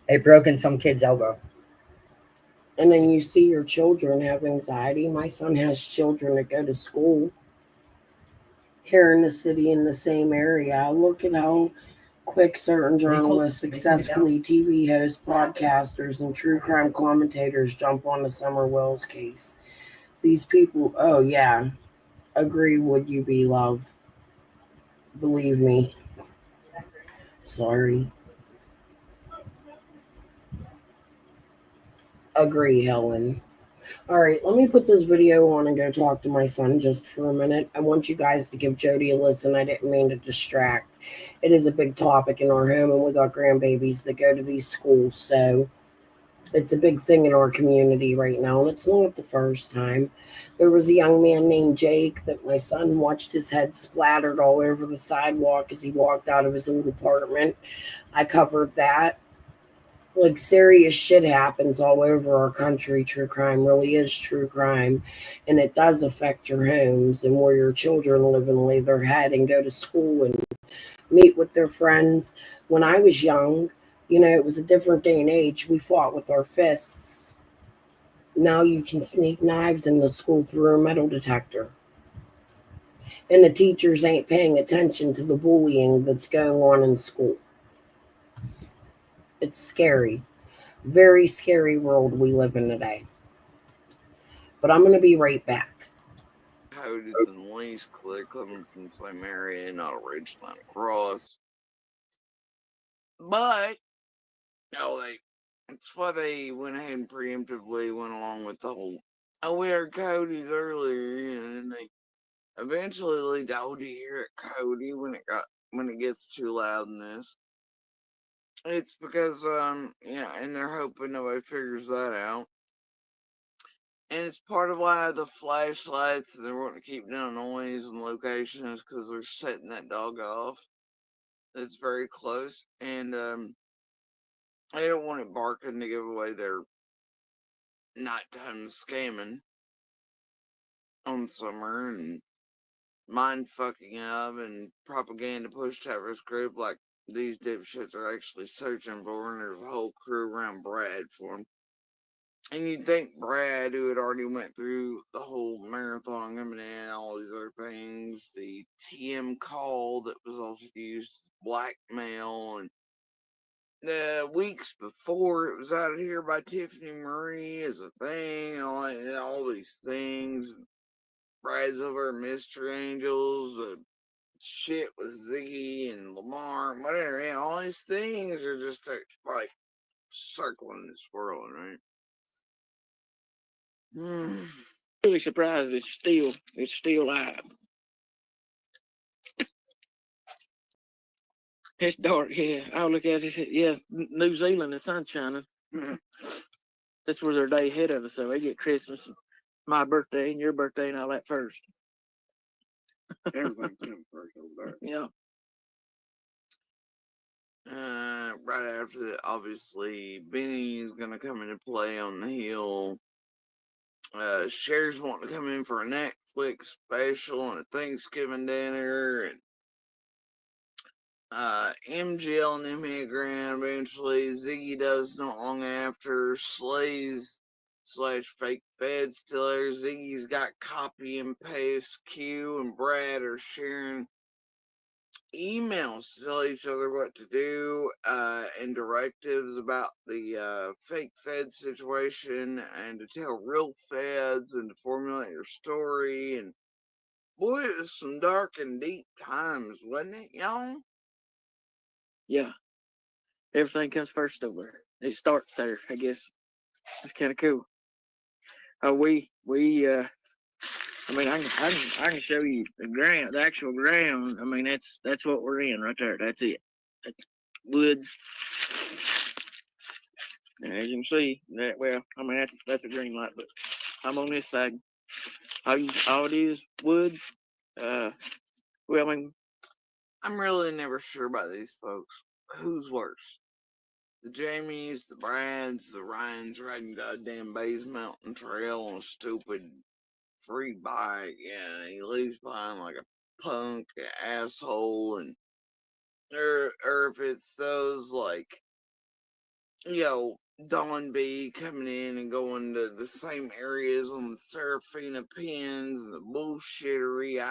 It broke in some kid's elbow. And then you see your children have anxiety. My son has children that go to school here in the city in the same area. Look at how quick certain journalists, successfully TV hosts, podcasters, and true crime commentators jump on the Summer Wells case. These people, oh yeah, agree, would you be, love? Believe me. Sorry. Agree, Helen. All right, let me put this video on and go talk to my son just for a minute. I want you guys to give Jodi a listen. I didn't mean to distract. It is a big topic in our home, and we got grandbabies that go to these schools, so it's a big thing in our community right now, and it's not the first time. There was a young man named Jake that my son watched his head splattered all over the sidewalk as he walked out of his old apartment. I covered that. Like, serious shit happens all over our country. True crime really is true crime, and it does affect your homes and where your children live and lay their head and go to school and meet with their friends. When I was young, it was a different day and age. We fought with our fists. Now you can sneak knives in the school through a metal detector, and the teachers ain't paying attention to the bullying that's going on in school. It's scary. Very scary world we live in today. But I'm going to be right back. Cody's and Lee's clique coming from the same area, not a ridge line across. But, that's why they went ahead and preemptively went along with the whole, we heard Cody's earlier, and they eventually lead out to hear at Cody when it gets too loud in this. It's because, and they're hoping nobody figures that out. And it's part of why the flashlights, they're wanting to keep down noise and locations because they're setting that dog off. It's very close. And they don't want it barking to give away their nighttime scamming on summer and mind fucking up and propaganda push terrorist group like these dipshits are actually searching for, and there's a whole crew around Brad for him. And you'd think Brad, who had already went through the whole marathon, all these other things, the TM call that was also used as blackmail, and the weeks before it was out of here by Tiffany Marie as a thing, all these things. Brad's over at Mr. Angels, shit with Ziggy and Lamar, whatever. All these things are just like circling this world, right? Really surprised it's still live. It's dark, yeah. I'll look at it. Yeah, New Zealand, the sun's shining. That's where they're a day ahead of us, so they get Christmas, my birthday, and your birthday, and all that first. Everything comes first over there. Yeah. Right after that, obviously, Benny is going to come into play on the hill. Cher's wanting to come in for a Netflix special and a Thanksgiving dinner, and MGL and them hit ground eventually. Ziggy does not long after. Slays / fake Fed still there. Ziggy's got copy and paste. Q and Brad are sharing emails to tell each other what to do, and directives about the fake Fed situation, and to tell real Feds, and to formulate your story. And boy, it was some dark and deep times, wasn't it, y'all? Yeah, everything comes first over. It starts there, I guess. It's kind of cool. I mean, I can show you the ground, the actual ground. I mean, that's what we're in right there. That's it. That's woods. And as you can see, that well, I mean that's a green light, but I'm on this side. All it is woods. Well, I mean, I'm really never sure about these folks. Who's worse? The Jamies, the Brads, the Ryans riding goddamn Bays Mountain Trail on a stupid free bike, and he leaves behind like a punk asshole, and or if it's those like, Don B coming in and going to the same areas on the Serafina pins and the bullshittery.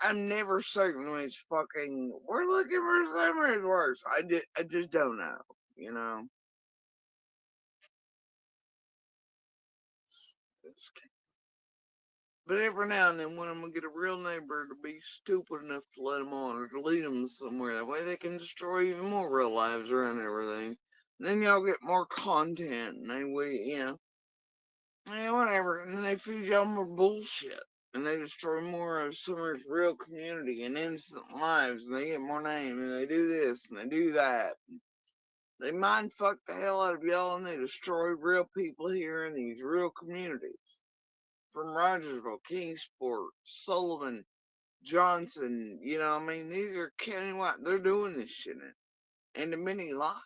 I'm never certain which fucking we're looking for somewhere worse. I just don't know, you know. But every now and then, when I'm gonna get a real neighbor to be stupid enough to let them on or to lead them somewhere, that way they can destroy even more real lives around everything. And then y'all get more content, and whatever. And then they feed y'all more bullshit, and they destroy more of someone's real community and innocent lives, and they get more name, and they do this and they do that. They mind fuck the hell out of y'all, and they destroy real people here in these real communities. From Rogersville, Kingsport, Sullivan, Johnson, these are County White. They're doing this shit and the many lots.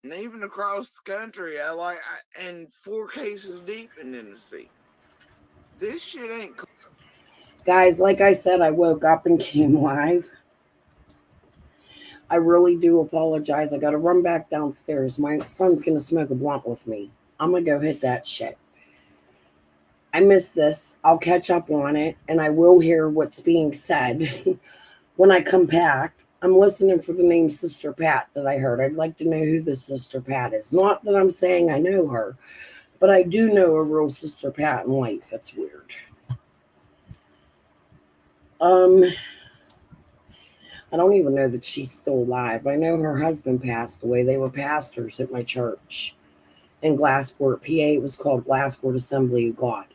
And even across the country, and 4 cases deep in Tennessee. This shit ain't cool. Guys, like I said, I woke up and came live. I really do apologize. I got to run back downstairs. My son's going to smoke a blunt with me. I'm going to go hit that shit. I missed this. I'll catch up on it, and I will hear what's being said when I come back. I'm listening for the name Sister Pat that I heard. I'd like to know who this Sister Pat is. Not that I'm saying I know her, but I do know a real Sister Pat in life. That's weird. I don't even know that she's still alive. I know her husband passed away. They were pastors at my church in Glassport, PA. It was called Glassport Assembly of God.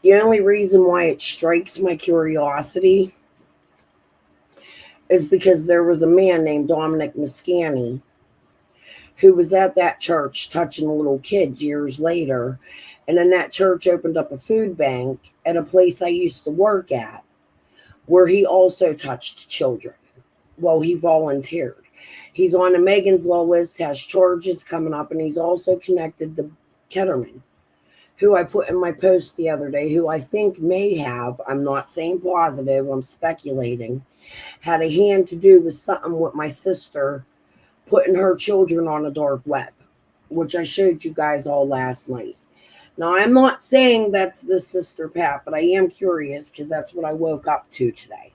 The only reason why it strikes my curiosity is because there was a man named Dominic Miscani who was at that church touching little kids years later. And then that church opened up a food bank at a place I used to work at, where he also touched children. Well, he volunteered. He's on the Megan's Law list, has charges coming up, and he's also connected to Ketterman, who I put in my post the other day, who I think may have, I'm not saying positive, I'm speculating, had a hand to do with something with my sister putting her children on a dark web, which I showed you guys all last night. Now, I'm not saying that's the Sister Pat, but I am curious because that's what I woke up to today.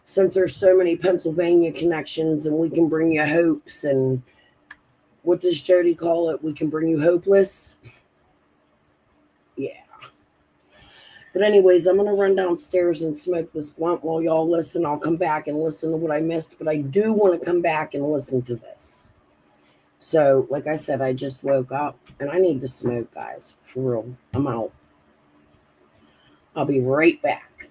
Since there's so many Pennsylvania connections and we can bring you hopes, and what does Jodi call it? We can bring you hopeless. Yeah. But anyways, I'm going to run downstairs and smoke this blunt while y'all listen. I'll come back and listen to what I missed, but I do want to come back and listen to this. So, like I said, I just woke up and I need to smoke, guys. For real. I'm out. I'll be right back.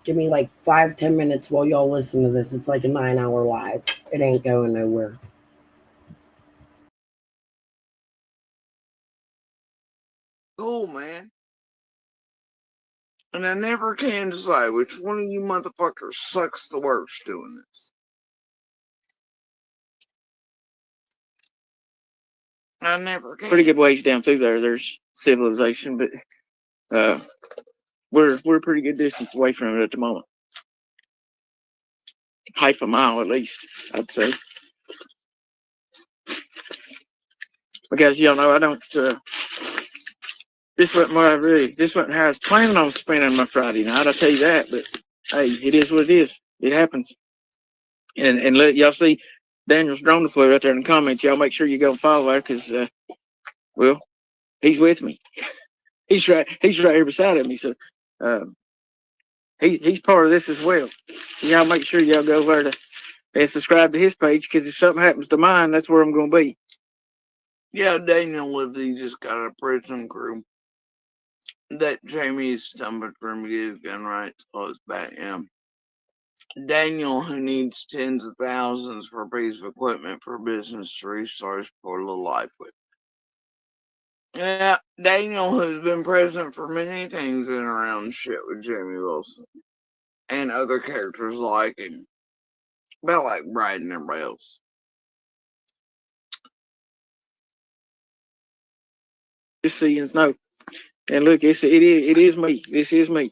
Give me like 5-10 minutes while y'all listen to this. It's like a 9-hour live. It ain't going nowhere. Cool, man. And I never can decide which one of you motherfuckers sucks the worst doing this. I never can. Pretty good ways down through there. There's civilization, but we're a pretty good distance away from it at the moment. Half a mile at least, I'd say. Because y'all know I don't. This wasn't how I was planning on spending my Friday night. I'll tell you that. But hey, it is what it is. It happens. And let y'all see Daniel's drone deploy right there in the comments. Y'all make sure you go and follow her because well, he's with me. He's right here beside me. So he's part of this as well. So y'all make sure y'all go over to and subscribe to his page because if something happens to mine, that's where I'm going to be. Yeah, Daniel Livy just got a prison crew that Jamie stumbled from to get his gun rights close back. Daniel, who needs tens of thousands for a piece of equipment for business to restart his poor little life with. Yeah, Daniel, who's been president for many things in and around shit with Jamie Wilson and other characters like him, about like Brad and everybody else. Just so you know. And look, it is me. This is me.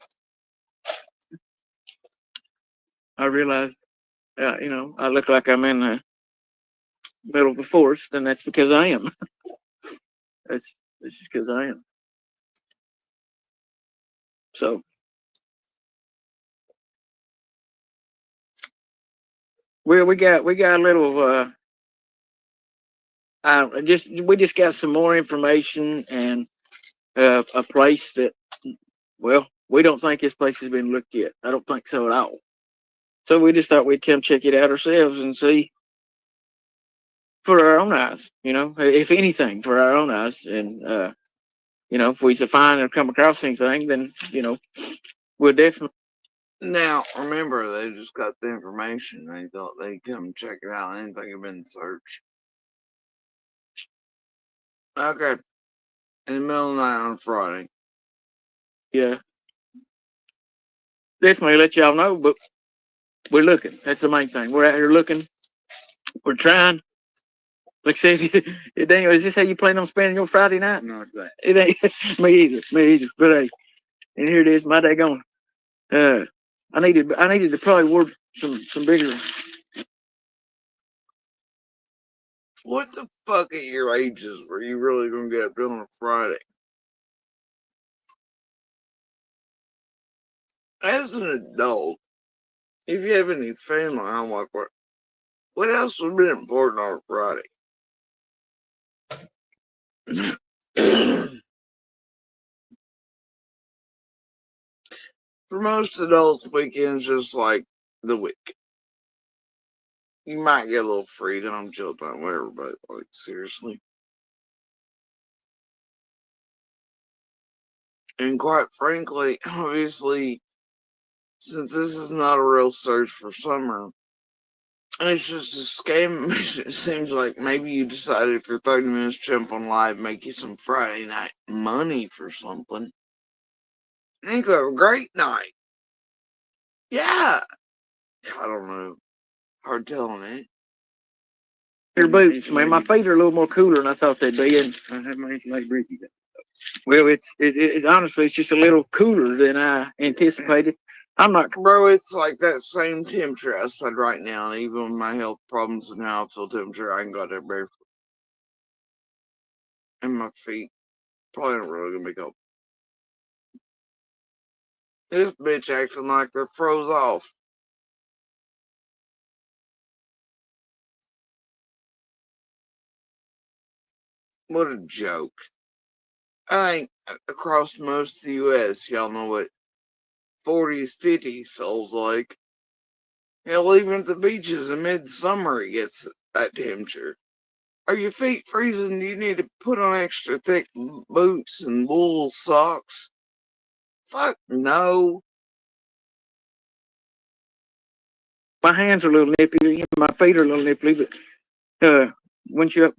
I realize, I look like I'm in the middle of the forest, and that's because I am. that's just because I am. So, well, we got a little. We just got some more information and a place that, well, we don't think this place has been looked yet. I don't think so at all. So we just thought we'd come check it out ourselves and see for our own eyes, if anything, for our own eyes. And, if we find or come across anything, then, we'll definitely. Now, remember, they just got the information. They thought they'd come check it out. Anything had been searched. Okay. In the middle of the night on Friday. Yeah. Definitely let y'all know, but we're looking. That's the main thing. We're out here looking. We're trying. Like I said, Daniel, is this how you plan on spending your Friday night? Not that. It ain't me either. But hey, and here it is, my day going. I needed to probably work some bigger. What the fuck at your ages were you really gonna get up on a Friday? As an adult, if you have any family, I'm like, what else would be important on a Friday? For most adults, weekends just like the week. You might get a little freedom, chill time, whatever, but like seriously. And quite frankly, obviously, since this is not a real search for summer, it's just a scam. It seems like maybe you decided for 30 minutes jump on live, make you some Friday night money for something. And you have a great night. Yeah. I don't know. Hard telling it. Your boots, man. My feet are a little more cooler than I thought they'd be. And I have my insulated boots. Well, it's honestly, it's just a little cooler than I anticipated. I'm not. Bro, it's like that same temperature outside right now. And even with my health problems and how I feel temperature, I can go there barefoot. And my feet probably not really gonna be cold. This bitch acting like they're froze off. What a joke. I think across most of the US, y'all know what 40s, 50s feels like. Hell, even at the beaches in midsummer, it gets that temperature. Are your feet freezing? Do you need to put on extra thick boots and wool socks? Fuck no. My hands are a little nippy. My feet are a little nippy. But once you're,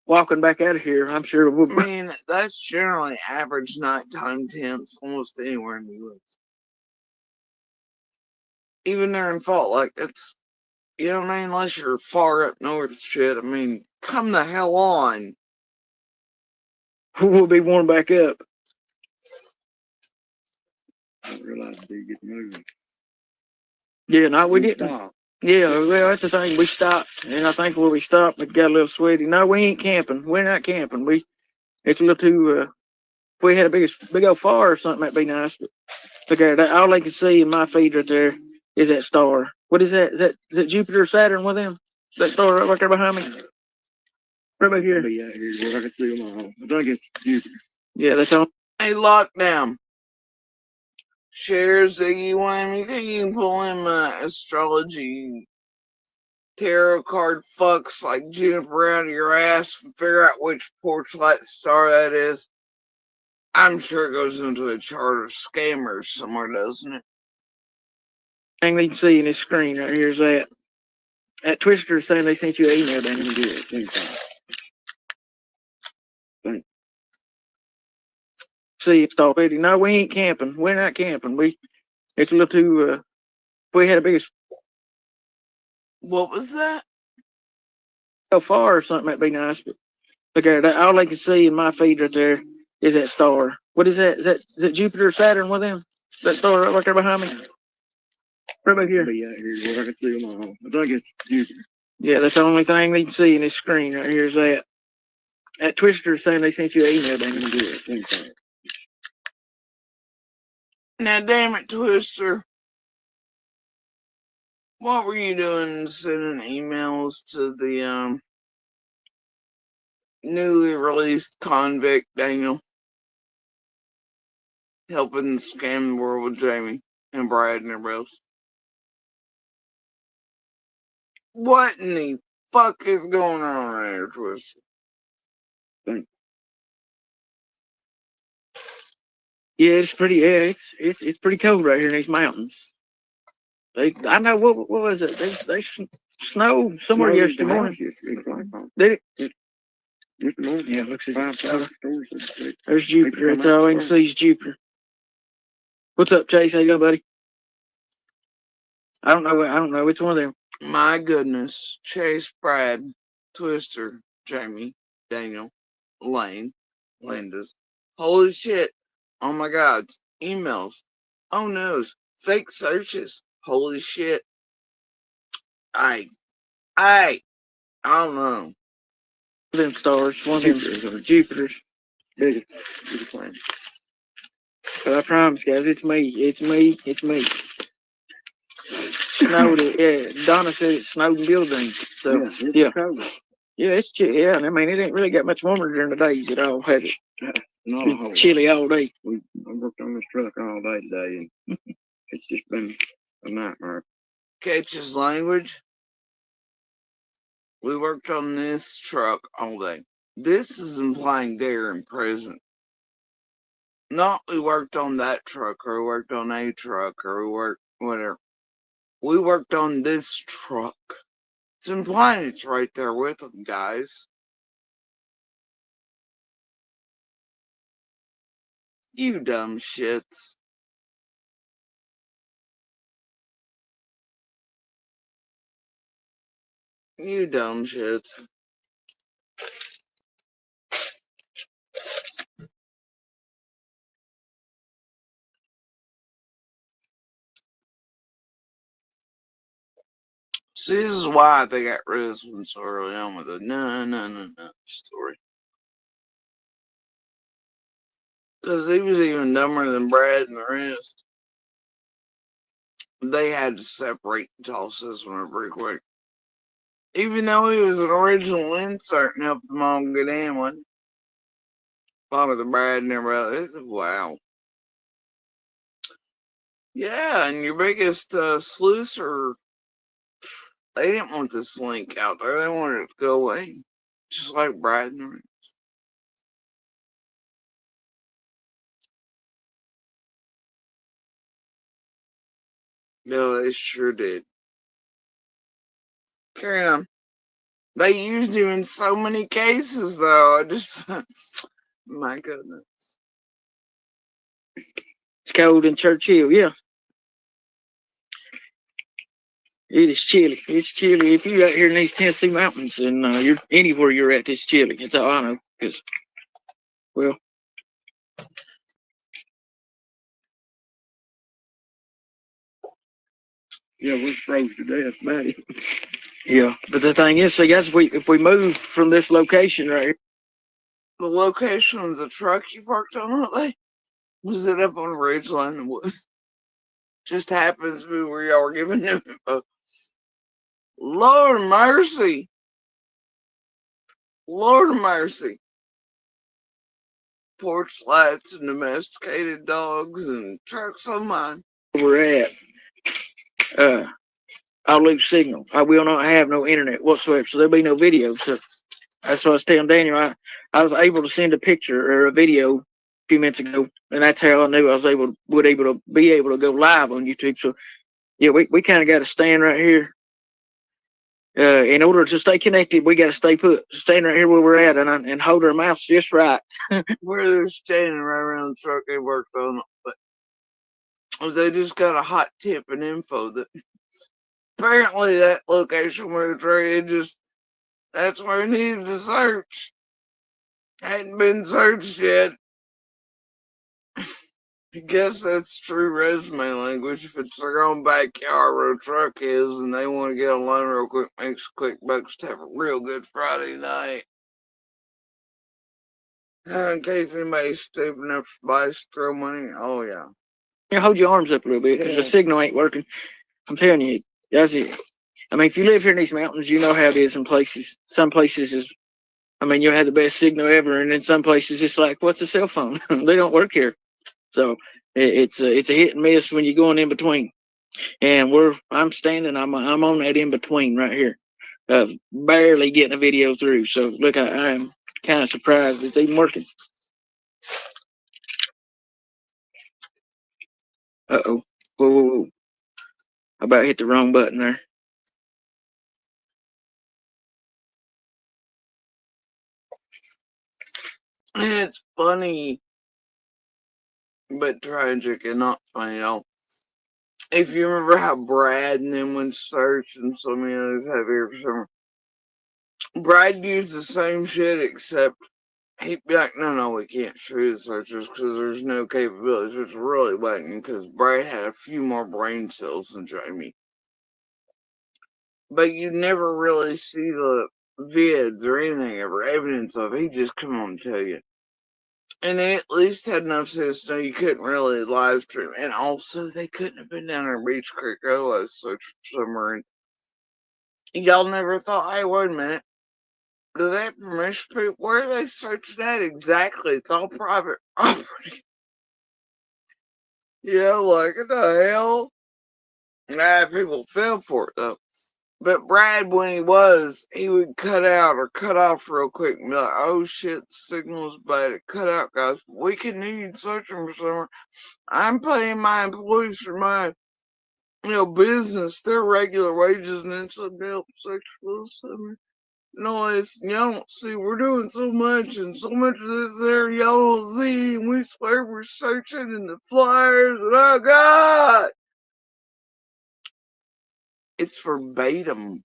walking back out of here, I'm sure we'll. I mean, that's generally average nighttime temps almost anywhere in the US. Even during fall, like it's, you know what I mean? Unless you're far up north shit. I mean, come the hell on. We'll be warmed back up. I didn't realize they get moving. Yeah, no, we didn't. Stop. Yeah, well, that's the thing. We stopped, and I think where we stopped, it got a little sweaty. No, we ain't camping. We're not camping. It's a little too. If we had a big old fire or something, that'd be nice. But look at that. All they can see in my feed right there is that star. What is that? Is that Jupiter or Saturn with them? That star right there behind me. Right back here. Be out here where I can see them all. I think it's Jupiter. Yeah, that's all. Hey, lockdown. Shares that you want anything, you can pull in astrology tarot card fucks like Juniper out of your ass and figure out which porch light star that is. I'm sure it goes into a chart of scammers somewhere, doesn't it? Thing they can see in this screen right here is that. That Twister is saying they sent you an email, Danny. See, it's all ready. No, we ain't camping. We're not camping. It's a little too. If we had a big What was that? far or something, that'd be nice. But look at that. All they can see in my feed right there is that star. What is that? Is that Jupiter or Saturn with them? That star right there behind me. Right back here. Be out here where I can see them all. I think it's Jupiter. Yeah, that's the only thing they can see in this screen right here is that. That Twister is saying they sent you an email, Danny. Now, damn it, Twister. What were you doing sending emails to the newly released convict Daniel? Helping scam the world with Jamie and Brad and everybody else. What in the fuck is going on right here, Twister? Yeah, it's pretty. Yeah, it's pretty cold right here in these mountains. I know what was it? They snowed somewhere yesterday morning. Did it? Yeah, looks like there's Jupiter. That's all I can see is Jupiter. What's up, Chase? How you doing, buddy? I don't know which one of them. My goodness. Chase, Brad, Twister, Jamie, Daniel, Lane, Linda's. Holy shit. Oh my god. Emails. Oh no. Fake searches. Holy shit. I don't know. One of them stars. One of them Jupiters. Bigger planet. But I promise, guys, it's me. It's me. Snowed it. Yeah, Donna said it snowed in Building. So yeah. It's chilly. Yeah, I mean it ain't really got much warmer during the days at all, has it? Not a whole chilly all day. I worked on this truck all day today, and it's just been a nightmare. Catch his language. We worked on this truck all day. This is implying they're in prison. Not we worked on that truck, or we worked on a truck, or we worked whatever. We worked on this truck. It's implying it's right there with them, guys. You dumb shits. You dumb shits. See, this is why they got rid of this one so early on with the no story. Because he was even dumber than Brad and the rest. They had to separate and toss this one up pretty quick. Even though he was an original insert and helped them all get in one. Thought of the Brad and everybody else. Wow. Yeah, and your biggest sluicer, they didn't want this link out there. They wanted it to go away. Just like Brad and the rest. No, they sure did. Carry on. They used him in so many cases, though. I just, my goodness. It's cold in Churchill, yeah. It is chilly. It's chilly. If you're out here in these Tennessee mountains and you're anywhere you're at, it's chilly. That's all I know. Because, well, Yeah, we froze to death, buddy. yeah. But the thing is, see, guys, if we move from this location right here, The location of the truck you parked on that day, was it up on Ridgeline and Woods? Just happens to be where y'all were giving him info. Lord mercy. Lord mercy. Porch lights and domesticated dogs and trucks on mine. we're at, I'll lose signal. I will not have no internet whatsoever, so there'll be no video. So that's what I was telling Daniel. I was able to send a picture or a video a few minutes ago, and that's how I knew I was able to go live on YouTube. So yeah, we kind of got to stand right here. In order to stay connected, we got to stay put, stand right here where we're at, and hold our mouths just right. Where they're standing right around the truck they worked on, but they just got a hot tip and info that apparently that location where the trade that's where it needed to search. Hadn't been searched yet. I guess that's true resume language. If it's their own backyard where a truck is and they want to get online real quick, makes quick bucks to have a real good Friday night. In case anybody's stupid enough to buy throw money. Oh, yeah. You hold your arms up a little bit because the signal ain't working. I'm telling you, that's it. I mean, if you live here in these mountains, you know how it is in places. Some places is, I mean, you'll have the best signal ever, and in some places it's like, what's a cell phone? They don't work here. So it's a hit and miss when you're going in between. And I'm standing, I'm on that in between right here, barely getting a video through. So look, I am kind of surprised it's even working. Uh-oh. Whoa, whoa, whoa. I about hit the wrong button there. And it's funny, but tragic and not funny at all. If you remember how Brad and then went search and so many others have here for summer, Brad used the same shit except he'd be like, no, we can't shoot the searchers because there's no capabilities, which really wasn't because Brad had a few more brain cells than Jamie. But you never really see the vids or anything ever, evidence of it. He'd just come on and tell you. And they at least had enough sense to know you couldn't really live stream. And also, they couldn't have been down there Beach Creek Railway search somewhere. And y'all never thought, hey, wait a minute. Do they have permission? Where are they searching at exactly? It's all private property. Yeah, like, what the hell? Nah, people fell for it, though. But Brad, when he would cut out or cut off real quick and be like, oh shit, the signal's bad. Cut out, guys. We can need searching for somewhere. I'm paying my employees for my, business, their regular wages, and then somebody else search for something. No, y'all don't see, we're doing so much, and so much of this there y'all don't see, and we swear we're searching in the flyers, and oh God! It's verbatim.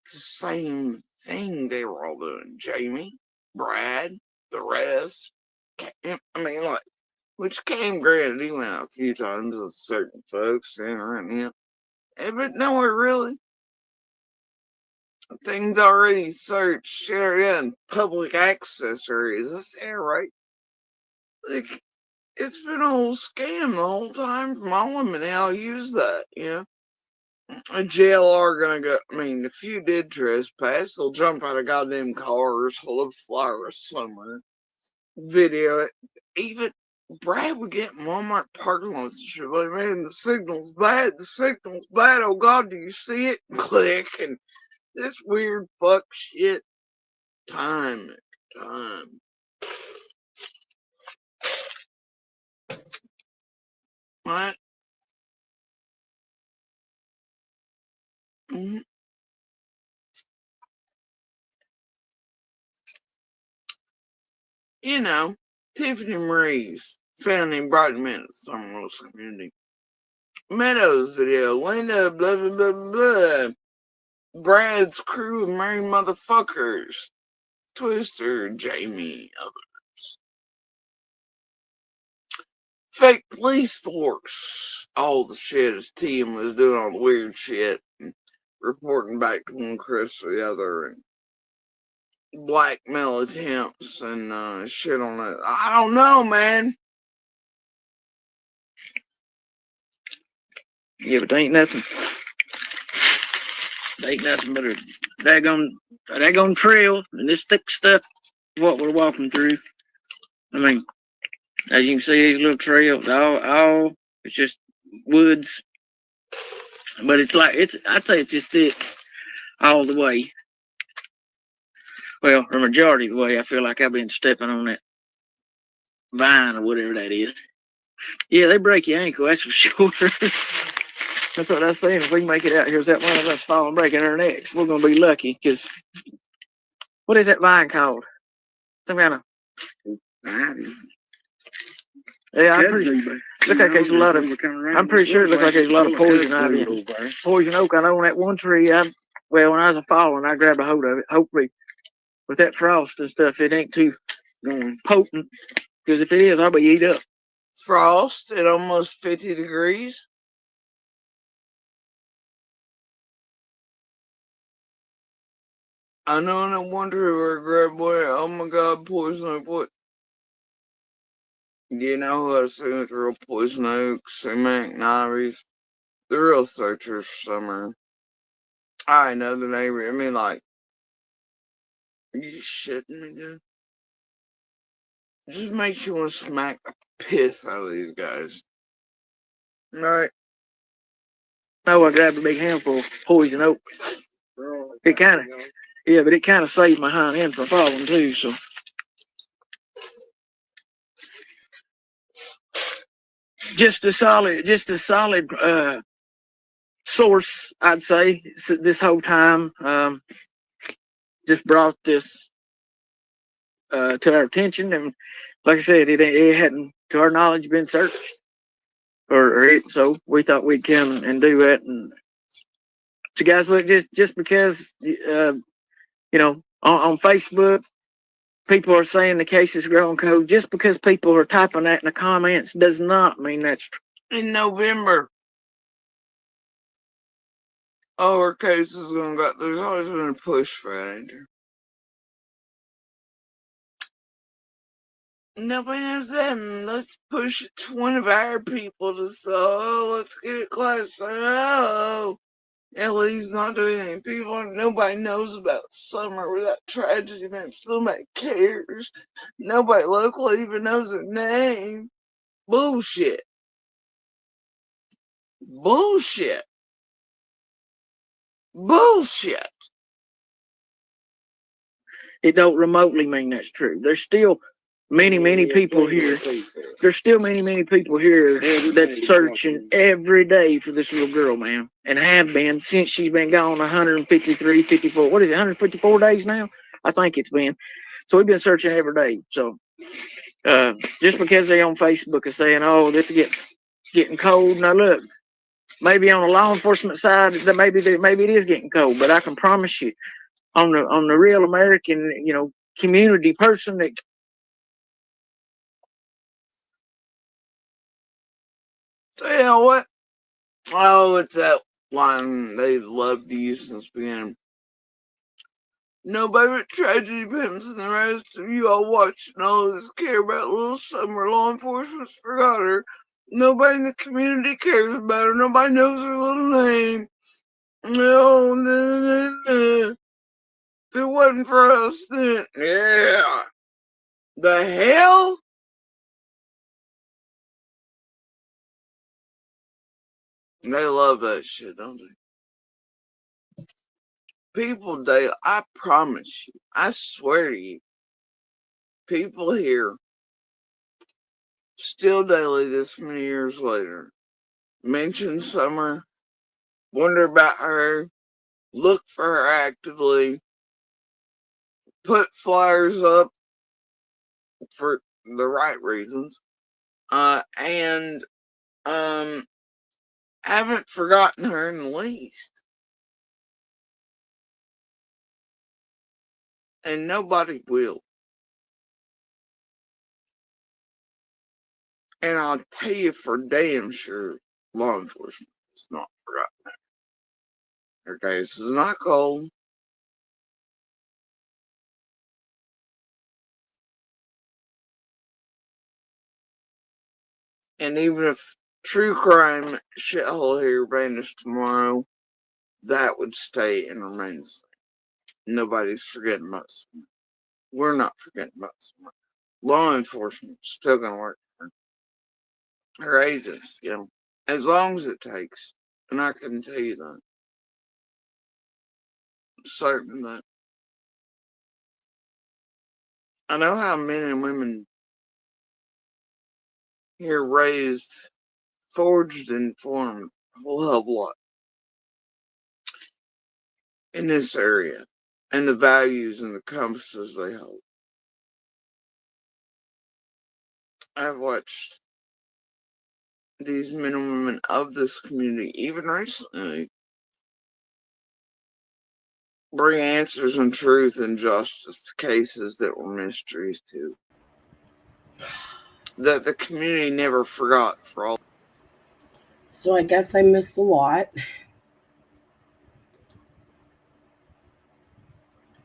It's the same thing they were all doing. Jamie, Brad, the rest. I mean, like, which came granted, he went out a few times with certain folks and around him. But nowhere really. Things already searched, shared in public access areas. That's there, right? Like, it's been a whole scam the whole time from all of them, and they all use that, A JLR gonna go, I mean, if you did trespass, they'll jump out of goddamn cars, hold up flowers somewhere, video it. Even Brad would get in Walmart parking lots and shit, like, man, the signal's bad, oh God, do you see it? Click, and this weird fuck shit. Time. What? Mm-hmm. Tiffany Marie's found in Brighton Minutes, Summerl's community. Meadows video. Linda, blah, blah, blah, blah. Brad's crew of merry motherfuckers. Twister, Jamie, others. Fake police force. All the shit his team was doing all the weird shit. And reporting back to one Chris or the other. And blackmail attempts and shit on it. I don't know, man. Yeah, but they ain't nothing. They ain't nothing but a daggone trail, and this thick stuff is what we're walking through. I mean, as you can see, these little trails, all it's just woods. But it's like I'd say it's just thick all the way. Well, the majority of the way, I feel like I've been stepping on that vine or whatever that is. Yeah, they break your ankle, that's for sure. That's what I was saying. If we can make it out here, that one of us fall and breaking our necks, we're gonna be lucky. Because what is that vine called? Some kind of. Yeah, I'm pretty sure. Look like there's a lot of. I'm pretty sure it looks like there's a lot of poison ivy, poison oak. I know on that one tree. Well, when I was falling, I grabbed a hold of it. Hopefully, with that frost and stuff, it ain't too potent. Because if it is, I'll be eat up. Frost at almost 50 degrees. I know, and I wonder where I grabbed what. Oh my god, poison oak. What? You know who I've seen with real poison oak, sumac, and ivies? The real searchers for summer. I know the neighbor. I mean, like, are you shitting me, dude? It just makes you want to smack the piss out of these guys. Right? No, I grabbed a big handful of poison oak. It kind of, yeah, but it kind of saved my hind end from falling too. So. Just a solid source, I'd say, this whole time. Just brought this to our attention, and like I said, it hadn't, to our knowledge, been searched, so we thought we'd come and do that. And so, guys, look, just because on Facebook, people are saying the case is growing cold. Just because people are typing that in the comments does not mean that's true. In November, our case is gonna go. There's always been a push for that, ain't there? Nobody knows them. Let's push it to one of our people to say, oh, let's get it closer. Oh, Ellie's not doing anything. Nobody knows about summer without tragedy, man. Nobody cares. Nobody locally even knows her name. Bullshit. Bullshit. Bullshit. It don't remotely mean that's true. There's still many people here. There's still many people here that's searching every day for this little girl, man, and have been since she's been gone 153, 54. What is it, 154 days now? I think it's been. So we've been searching every day. So just because they on Facebook are saying, oh, this is getting cold. Now look, maybe on the law enforcement side, maybe it is getting cold, but I can promise you, on the real American, community person that. So, you know what? Oh, it's that line they love to use since the beginning. Nobody but tragedy pimps and the rest of you all watching all this care about little summer. Law enforcement's forgot her. Nobody in the community cares about her. Nobody knows her little name. No, if it wasn't for us, then yeah. The hell? They love that shit, don't they? People, I promise you, I swear to you, people here still daily this many years later mention Summer, wonder about her, look for her actively, put flyers up for the right reasons, and haven't forgotten her in the least. And nobody will. And I'll tell you for damn sure, law enforcement has not forgotten her. Her case is not cold. And even if true crime shithole here vanished tomorrow, that would stay and remain the same. Nobody's forgetting about Summer. We're not forgetting about Summer. Law enforcement's still gonna work for her agents, as long as it takes. And I can tell you that. I'm certain that. I know how men and women here raised, forged, and formed a whole hell of a lot in this area, and the values and the compasses they hold. I've watched these men and women of this community, even recently, bring answers and truth and justice to cases that were mysteries too. That the community never forgot for all. So I guess I missed a lot.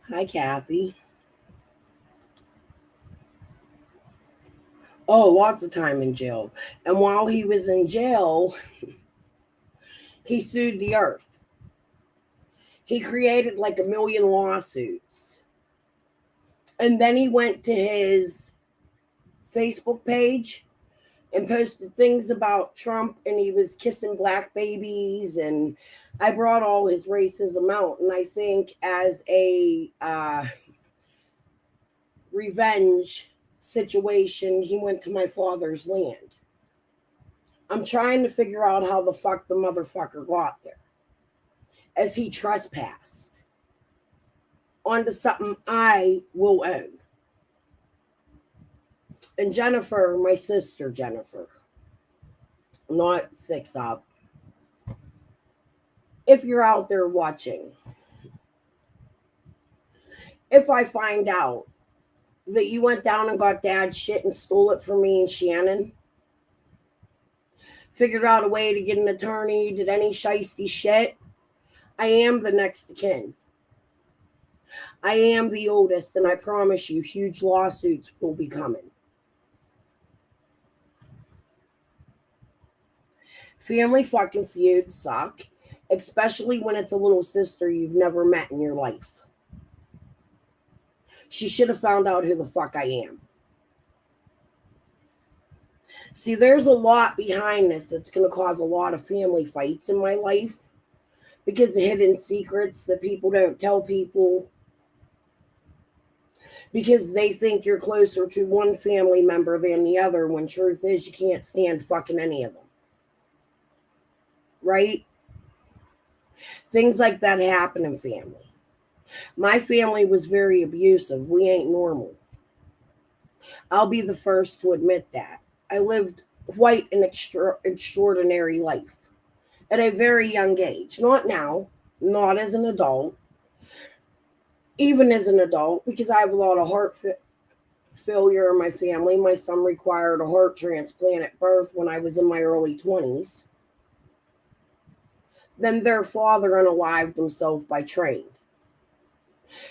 Hi, Kathy. Oh, lots of time in jail. And while he was in jail, he sued the earth. He created like 1 million lawsuits. And then he went to his Facebook page and posted things about Trump, and he was kissing black babies, and I brought all his racism out. And I think as a revenge situation, he went to my father's land. I'm trying to figure out how the fuck the motherfucker got there, as he trespassed onto something I will own. And Jennifer, my sister Jennifer, not 6 Up, if you're out there watching, if I find out that you went down and got dad's shit and stole it from me and Shannon, figured out a way to get an attorney, did any shiesty shit, I am the next of kin. I am the oldest, and I promise you, huge lawsuits will be coming. Family fucking feuds suck, especially when it's a little sister you've never met in your life. She should have found out who the fuck I am. See, there's a lot behind this that's going to cause a lot of family fights in my life because of hidden secrets that people don't tell people, because they think you're closer to one family member than the other, when truth is you can't stand fucking any of them. Right? Things like that happen in family. My family was very abusive. We ain't normal. I'll be the first to admit that. I lived quite an extraordinary life at a very young age. Not now, not as an adult, even as an adult, because I have a lot of heart failure in my family. My son required a heart transplant at birth when I was in my early 20s. Then their father unalived himself by train.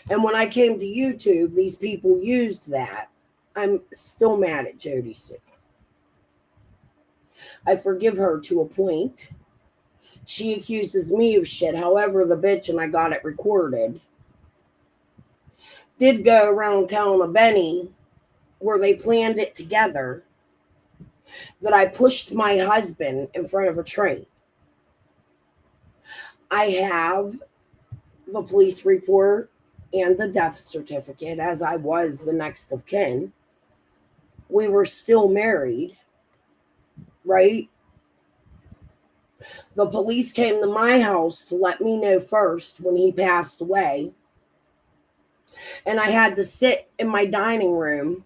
And when I came to YouTube, these people used that. I'm still mad at Jodie Sue. I forgive her to a point. She accuses me of shit. However, the bitch, and I got it recorded, did go around telling a Benny, where they planned it together, that I pushed my husband in front of a train. I have the police report and the death certificate, as I was the next of kin. We were still married, right? The police came to my house to let me know first when he passed away. And I had to sit in my dining room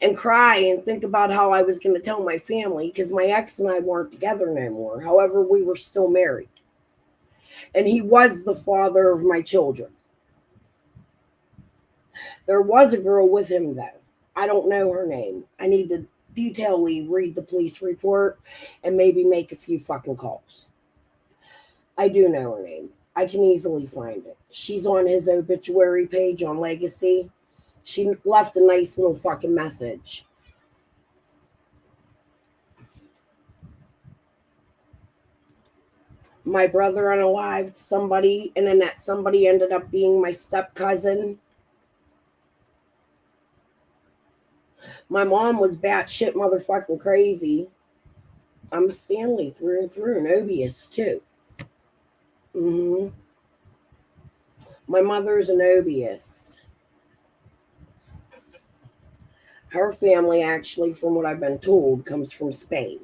and cry and think about how I was going to tell my family because my ex and I weren't together no more. However, we were still married. And he was the father of my children. There was a girl with him, though. I don't know her name. I need to detailedly read the police report and maybe make a few fucking calls. I do know her name. I can easily find it. She's on his obituary page on Legacy. She left a nice little fucking message. My brother unalived somebody, and then that somebody ended up being my step cousin. My mom was batshit motherfucking crazy. I'm a Stanley through and through, and Obius too. My mother's an Obius. Her family, actually, from what I've been told, comes from Spain.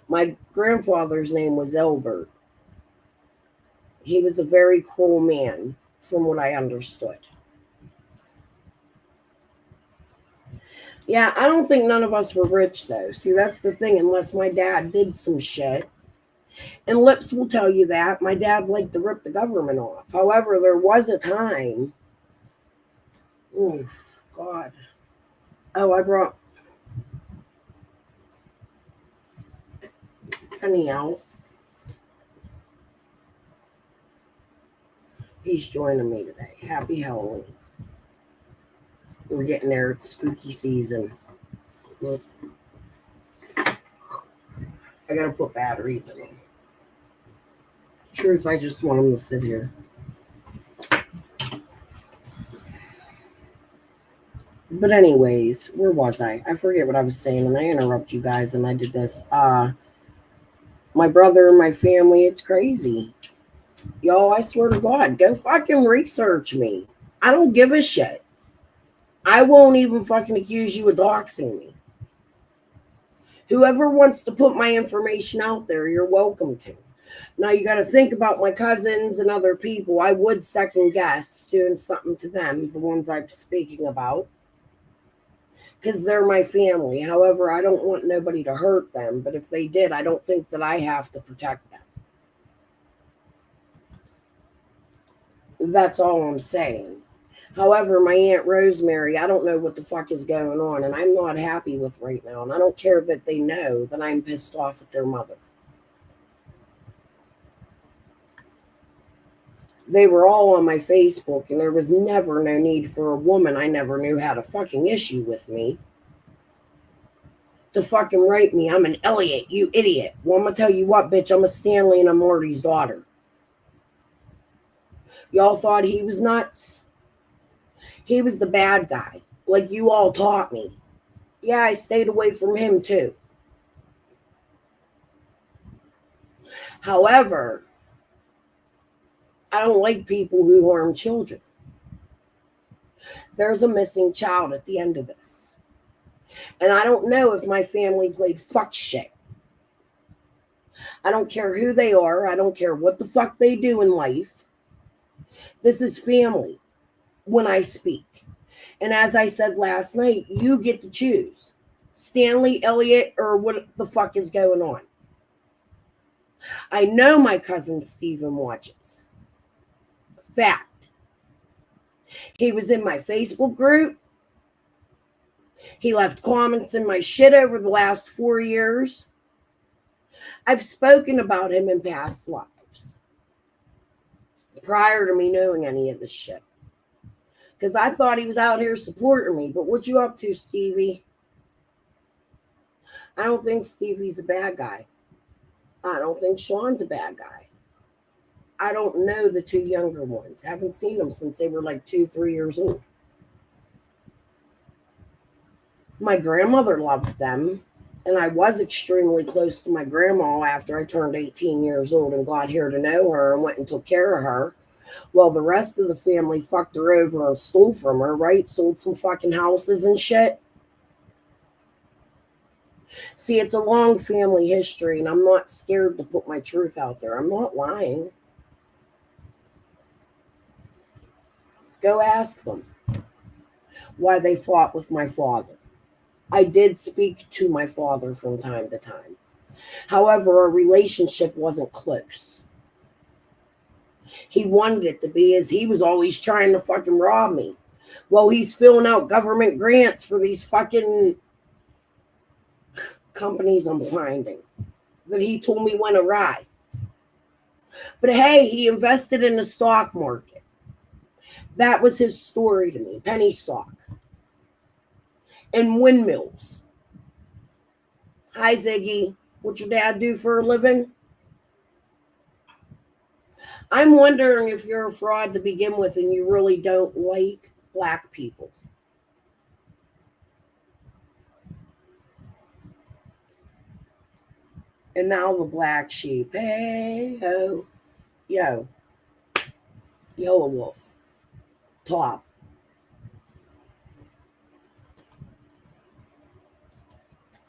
My grandfather's name was Elbert. He was a very cruel man, from what I understood. Yeah, I don't think none of us were rich, though. See, that's the thing, unless my dad did some shit. And Lips will tell you that. My dad liked to rip the government off. However, there was a time... Oh, God. Oh, I brought Penny out. He's joining me today. Happy Halloween. We're getting there. It's spooky season. Look. I gotta put batteries in them. Truth, I just want them to sit here. But anyways, where was I? I forget what I was saying, and I interrupt you guys, and I did this. My brother and my family, it's crazy. Y'all, I swear to God, go fucking research me. I don't give a shit. I won't even fucking accuse you of doxing me. Whoever wants to put my information out there, you're welcome to. Now, you got to think about my cousins and other people. I would second guess doing something to them, the ones I'm speaking about, because they're my family. However, I don't want nobody to hurt them, but if they did, I don't think that I have to protect them. That's all I'm saying. However, my Aunt Rosemary, I don't know what the fuck is going on, and I'm not happy with right now, and I don't care that they know that I'm pissed off at their mother. They were all on my Facebook, and there was never no need for a woman I never knew had a fucking issue with me to fucking write me, I'm an Elliot, you idiot. Well, I'm gonna tell you what, bitch, I'm a Stanley and I'm Marty's daughter. Y'all thought he was nuts? He was the bad guy, like you all taught me. Yeah, I stayed away from him too. However, I don't like people who harm children. There's a missing child at the end of this. And I don't know if my family played fuck shit. I don't care who they are. I don't care what the fuck they do in life. This is family when I speak. And as I said last night, you get to choose Stanley, Elliot, or what the fuck is going on. I know my cousin Steven watches. Fact. He was in my Facebook group. He left comments in my shit over the last 4 years. I've spoken about him in past lives prior to me knowing any of this shit. Because I thought he was out here supporting me. But what you up to, Stevie? I don't think Stevie's a bad guy. I don't think Sean's a bad guy. I don't know the two younger ones. Haven't seen them since they were like 2-3 years old. My grandmother loved them. And I was extremely close to my grandma after I turned 18 years old and got here to know her and went and took care of her. Well, the rest of the family fucked her over and stole from her, right? Sold some fucking houses and shit. See, it's a long family history, and I'm not scared to put my truth out there. I'm not lying. Go ask them. why they fought with my father. I did speak to my father from time to time. However, our relationship wasn't close. He wanted it to be, as he was always trying to fucking rob me. Well, he's filling out government grants for these fucking companies I'm finding that he told me went awry. But hey, he invested in the stock market. That was his story to me. Penny stock and windmills. Hi, Ziggy. What your dad do for a living? I'm wondering if you're a fraud to begin with and you really don't like black people. And now the black sheep. Hey, ho. Yo. Yellow wolf. Top.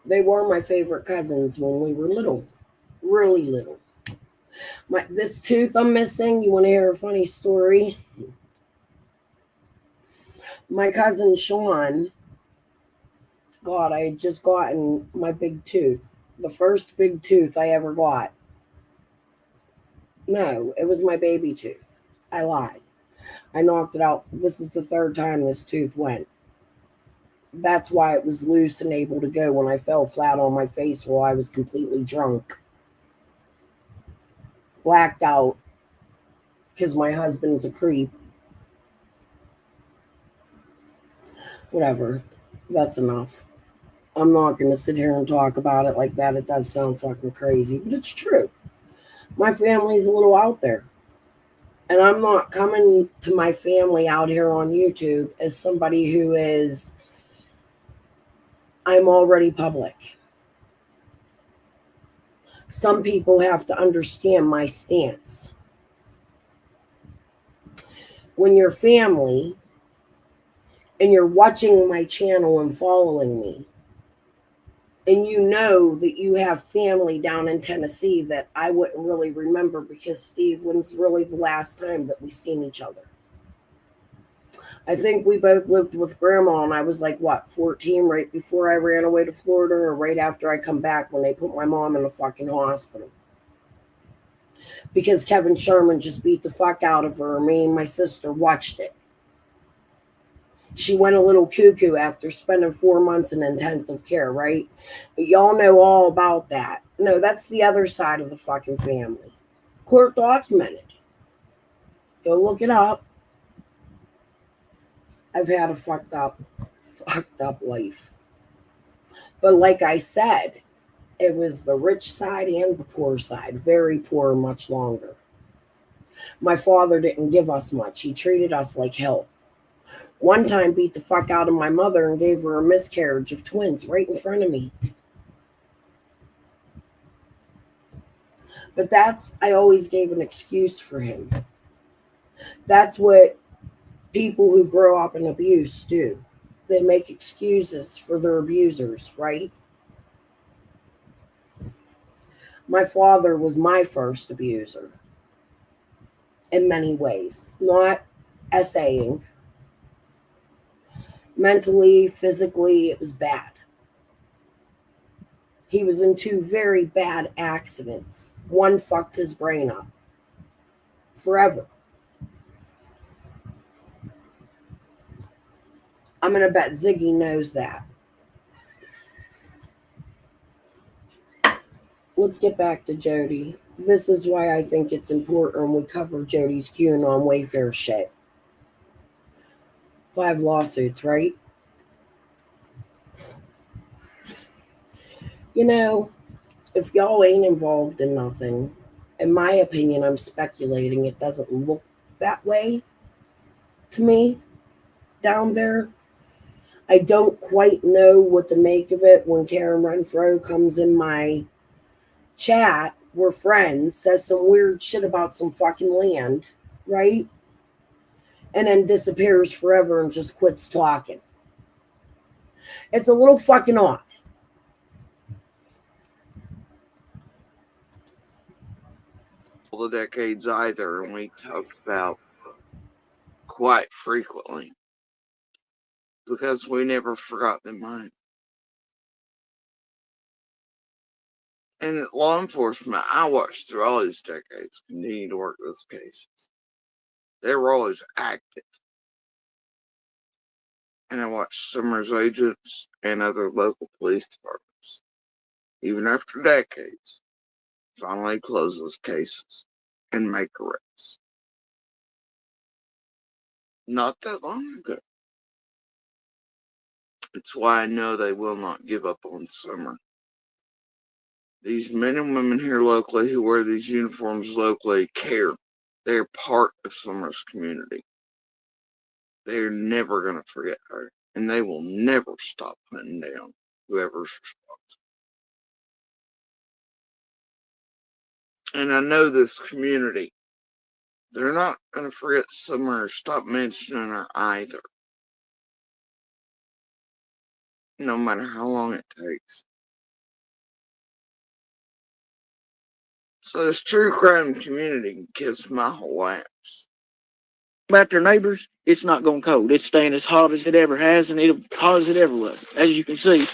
They were my favorite cousins when we were little. Really little. This tooth I'm missing, you want to hear a funny story? My cousin Sean, God, I had just gotten my big tooth. The first big tooth I ever got. No, it was my baby tooth. I lied. I knocked it out. This is the third time this tooth went. That's why it was loose and able to go when I fell flat on my face while I was completely drunk. Blacked out because my husband's a creep. Whatever. That's enough. I'm not going to sit here and talk about it like that. It does sound fucking crazy, but it's true. My family's a little out there. And I'm not coming to my family out here on YouTube as somebody who is, I'm already public. Some people have to understand my stance. When you're family and you're watching my channel and following me, and you know that you have family down in Tennessee that I wouldn't really remember because, Steve, when's really the last time that we seen each other? I think we both lived with Grandma, and I was like, what, 14, right before I ran away to Florida, or right after I come back when they put my mom in the fucking hospital. Because Kevin Sherman just beat the fuck out of her. Me and my sister watched it. She went a little cuckoo after spending 4 months in intensive care, right? But y'all know all about that. No, that's the other side of the fucking family. Court documented. Go look it up. I've had a fucked up life. But like I said, it was the rich side and the poor side. Very poor, much longer. My father didn't give us much. He treated us like hell. One time beat the fuck out of my mother and gave her a miscarriage of twins right in front of me. But I always gave an excuse for him. That's what people who grow up in abuse do. They make excuses for their abusers, right? My father was my first abuser in many ways. Not essaying. Mentally, physically, it was bad. He was in 2 very bad accidents. One fucked his brain up. Forever. I'm going to bet Ziggy knows that. Let's get back to Jodi. This is why I think it's important we cover Jodi's QAnon Wayfair shit. 5 lawsuits, right? You know, if y'all ain't involved in nothing, in my opinion, I'm speculating, it doesn't look that way to me down there. I don't quite know what to make of it when Karen Renfro comes in my chat. We're friends, says some weird shit about some fucking land, right? And then disappears forever and just quits talking. It's a little fucking odd. The decades either, and we talk about quite frequently. because we never forgot them mine. And law enforcement, I watched through all these decades, continue to work those cases. They were always active. And I watched Summers agents and other local police departments, even after decades, finally close those cases and make arrests. Not that long ago. It's why I know they will not give up on Summer. These men and women here locally who wear these uniforms locally care. They're part of Summer's community. They're never going to forget her, and they will never stop hunting down whoever's responsible. And I know this community, they're not going to forget Summer or stop mentioning her either, no matter how long it takes. So this true crime community can kiss my whole ass. About their neighbors, it's not going cold. It's staying as hot as it ever has, and it'll hot as it ever was. As you can see,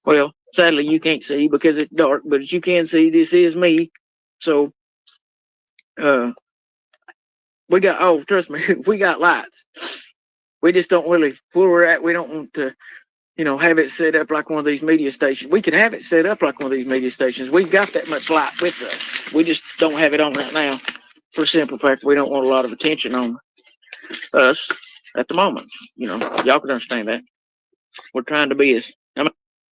well, sadly you can't see because it's dark, but as you can see, this is me. So, we got, oh, trust me, we got lights. We just don't really, where we're at, we don't want to, have it set up like one of these media stations. We could have it set up like one of these media stations. We've got that much light with us. We just don't have it on right now for a simple fact we don't want a lot of attention on us at the moment. Y'all can understand that. We're trying to be as,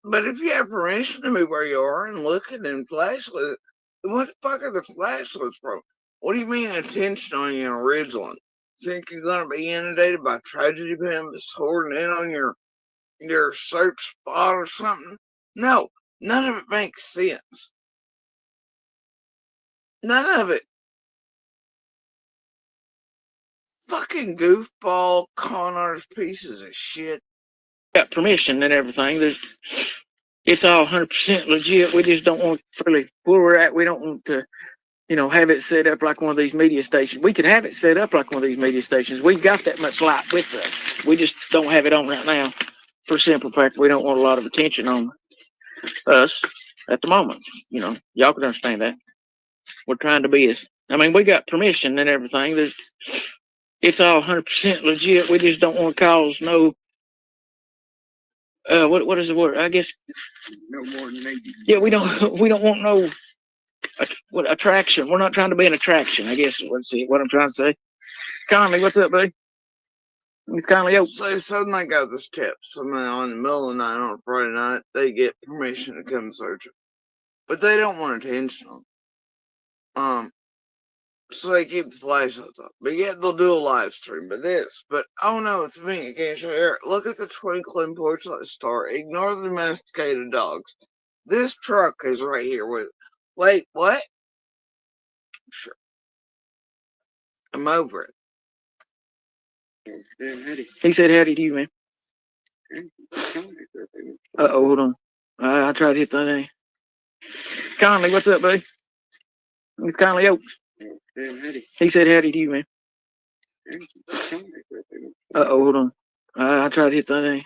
But if you have permission to move where you are and look at them flashlights, what the fuck are the flashlights from? What do you mean attention on you originally? Think you're gonna be inundated by tragedy pimps hoarding in on your search spot or something? No, none of it makes sense. None of it. Fucking goofball con artist pieces of shit. got permission and everything. It's all 100% legit. We just don't want really, where we're at, we don't want to, have it set up like one of these media stations. We could have it set up like one of these media stations. We've got that much light with us. We just don't have it on right now for a simple fact we don't want a lot of attention on us at the moment. Y'all can understand that. We're trying to be as, we got permission and everything. It's all 100% legit. We just don't want to cause no, what is the word? I guess No more than maybe. yeah, we don't want no attraction. We're not trying to be an attraction, I guess is what I'm trying to say. Conley, what's up, buddy? It's Conley. Yo. So suddenly I got this tip. Somehow in the middle of the night on a Friday night, they get permission to come search it. But they don't want attention on it. So they keep the flashlights up. But yet they'll do a live stream of this. But oh no, it's me. I can't show you. Look at the twinkling porchlight star. Ignore the domesticated dogs. This truck is right here with it. Wait, what? Sure. I'm over it. He said howdy to you, man. Uh-oh, hold on. I tried to hit that thing. Conley, what's up, buddy? It's Conley Oaks. He said howdy to you, man. Uh-oh, hold on. I tried to hit that thing.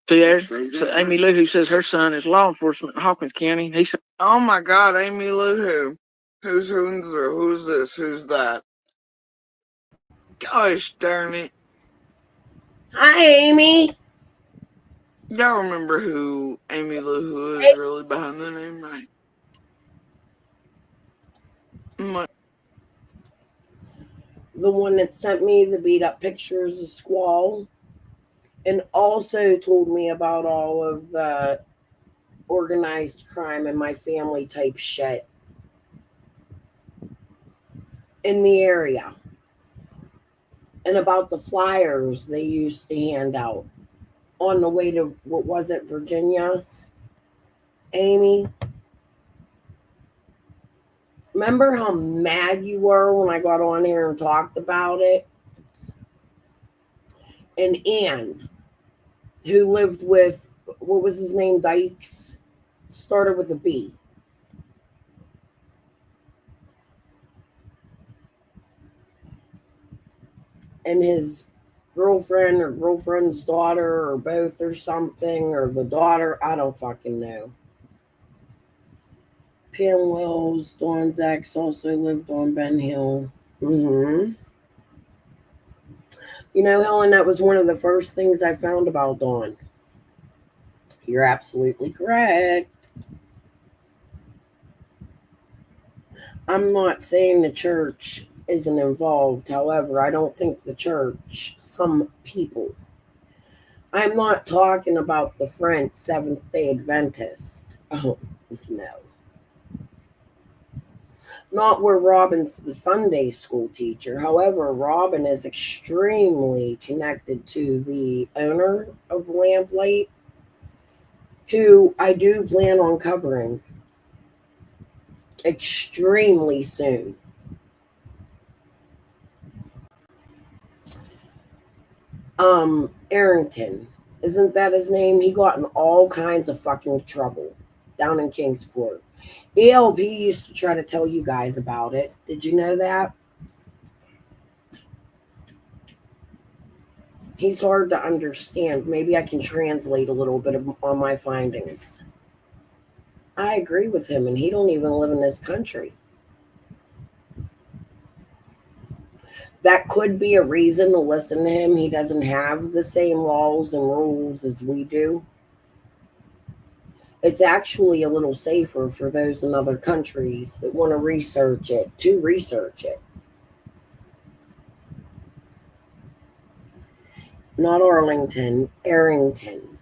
See there? So Amy Lou, who says her son is law enforcement in Hawkins County. He said, oh my God, Amy Lou who? Who's this? Who's that? Gosh darn it. Hi, Amy. Y'all remember who Amy Lou who is really behind the name, right? The one that sent me the beat up pictures of Squall and also told me about all of the organized crime in my family type shit in the area and about the flyers they used to hand out on the way to, what was it, Virginia? Amy, remember how mad you were when I got on here and talked about it? And Ann, who lived with, what was his name, Dykes? Started with a B. and his girlfriend or girlfriend's daughter or both or something, or the daughter, I don't fucking know. Pam Wells, Dawn's ex, also lived on Ben Hill. Mm-hmm. You know, Helen, that was one of the first things I found about Dawn. You're absolutely correct. I'm not saying the church isn't involved. However, I don't think the church, some people. I'm not talking about the French Seventh-day Adventist. Oh, no. Not where Robin's the Sunday school teacher. However, Robin is extremely connected to the owner of the lamplight, who I do plan on covering extremely soon. Arrington. Isn't that his name? He got in all kinds of fucking trouble down in Kingsport. ELP used to try to tell you guys about it. Did you know that? He's hard to understand. Maybe I can translate a little bit on my findings. I agree with him, and he don't even live in this country. That could be a reason to listen to him. He doesn't have the same laws and rules as we do. It's actually a little safer for those in other countries that want to research it, Not Arlington, Arrington.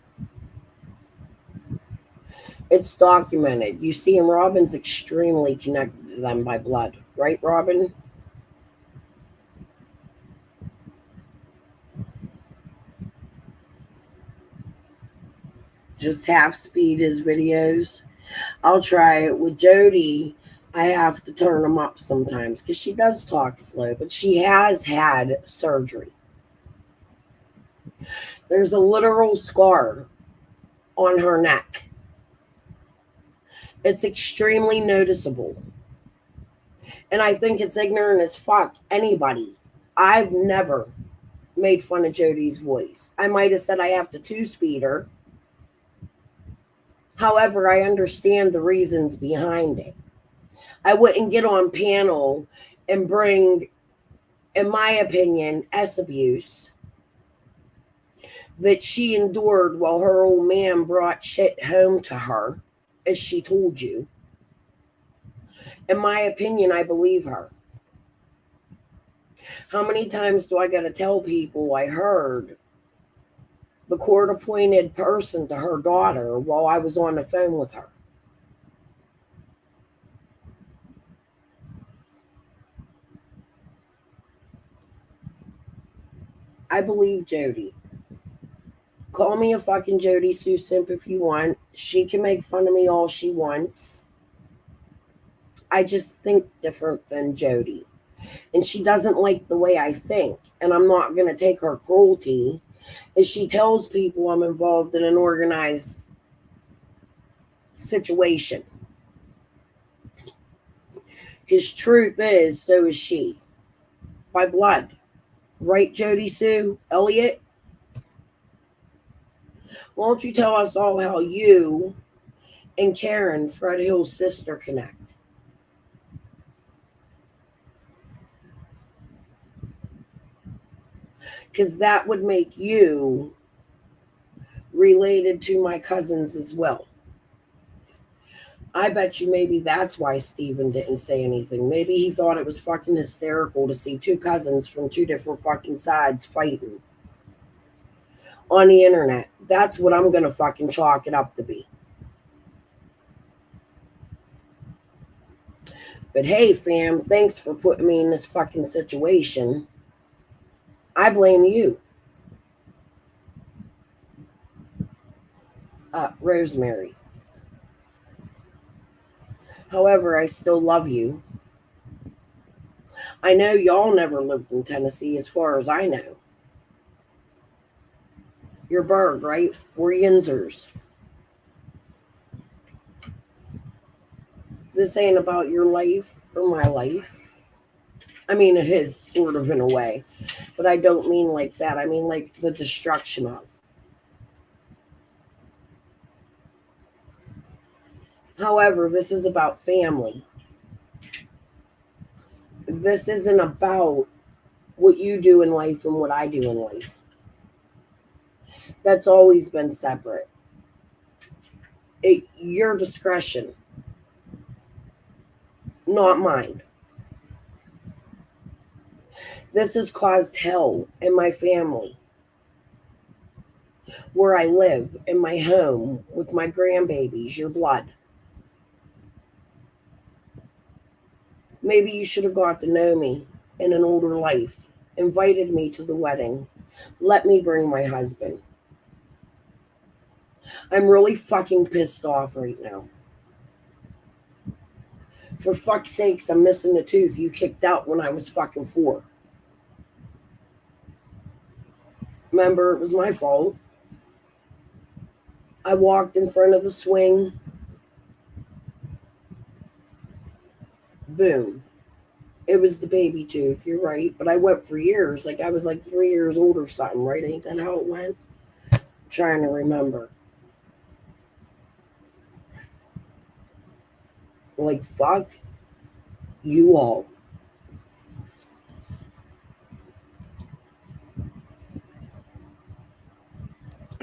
It's documented. You see, and Robin's extremely connected to them by blood. Right, Robin? Just half speed his videos. I'll try it. With Jodi, I have to turn them up sometimes because she does talk slow, but she has had surgery. There's a literal scar on her neck. It's extremely noticeable. And I think it's ignorant as fuck. Anybody. I've never made fun of Jodi's voice. I might have said I have to two-speed her. However, I understand the reasons behind it. I wouldn't get on panel and bring, in my opinion, abuse that she endured while her old man brought shit home to her, as she told you. In my opinion, I believe her. How many times do I got to tell people I heard the court-appointed person to her daughter while I was on the phone with her? I believe Jodi. Call me a fucking Jodie Sue simp if you want. She can make fun of me all she wants. I just think different than Jodi. And she doesn't like the way I think. And I'm not going to take her cruelty as she tells people I'm involved in an organized situation. Because truth is, so is she. By blood. Right, Jodie Sue? Elliot? Why don't you tell us all how you and Karen, Fred Hill's sister, connect? Because that would make you related to my cousins as well. I bet you maybe that's why Steven didn't say anything. Maybe he thought it was fucking hysterical to see two cousins from two different fucking sides fighting on the internet. That's what I'm going to fucking chalk it up to be. But hey, fam, thanks for putting me in this fucking situation. I blame you. Rosemary. However, I still love you. I know y'all never lived in Tennessee as far as I know. You're Berg, right? We're Yinzers. This ain't about your life or my life. I mean, it is sort of in a way, but I don't mean like that. I mean like the destruction of. However, this is about family. This isn't about what you do in life and what I do in life. That's always been separate. Your discretion, not mine. This has caused hell in my family, where I live, in my home, with my grandbabies, your blood. Maybe you should have got to know me in an older life, invited me to the wedding, let me bring my husband. I'm really fucking pissed off right now. For fuck's sakes, I'm missing the tooth you kicked out when I was fucking 4. Remember, it was my fault. I walked in front of the swing. Boom. It was the baby tooth, you're right. But I went for years. Like I was like 3 years old or something, right? Ain't that how it went? I'm trying to remember. Like, fuck you all.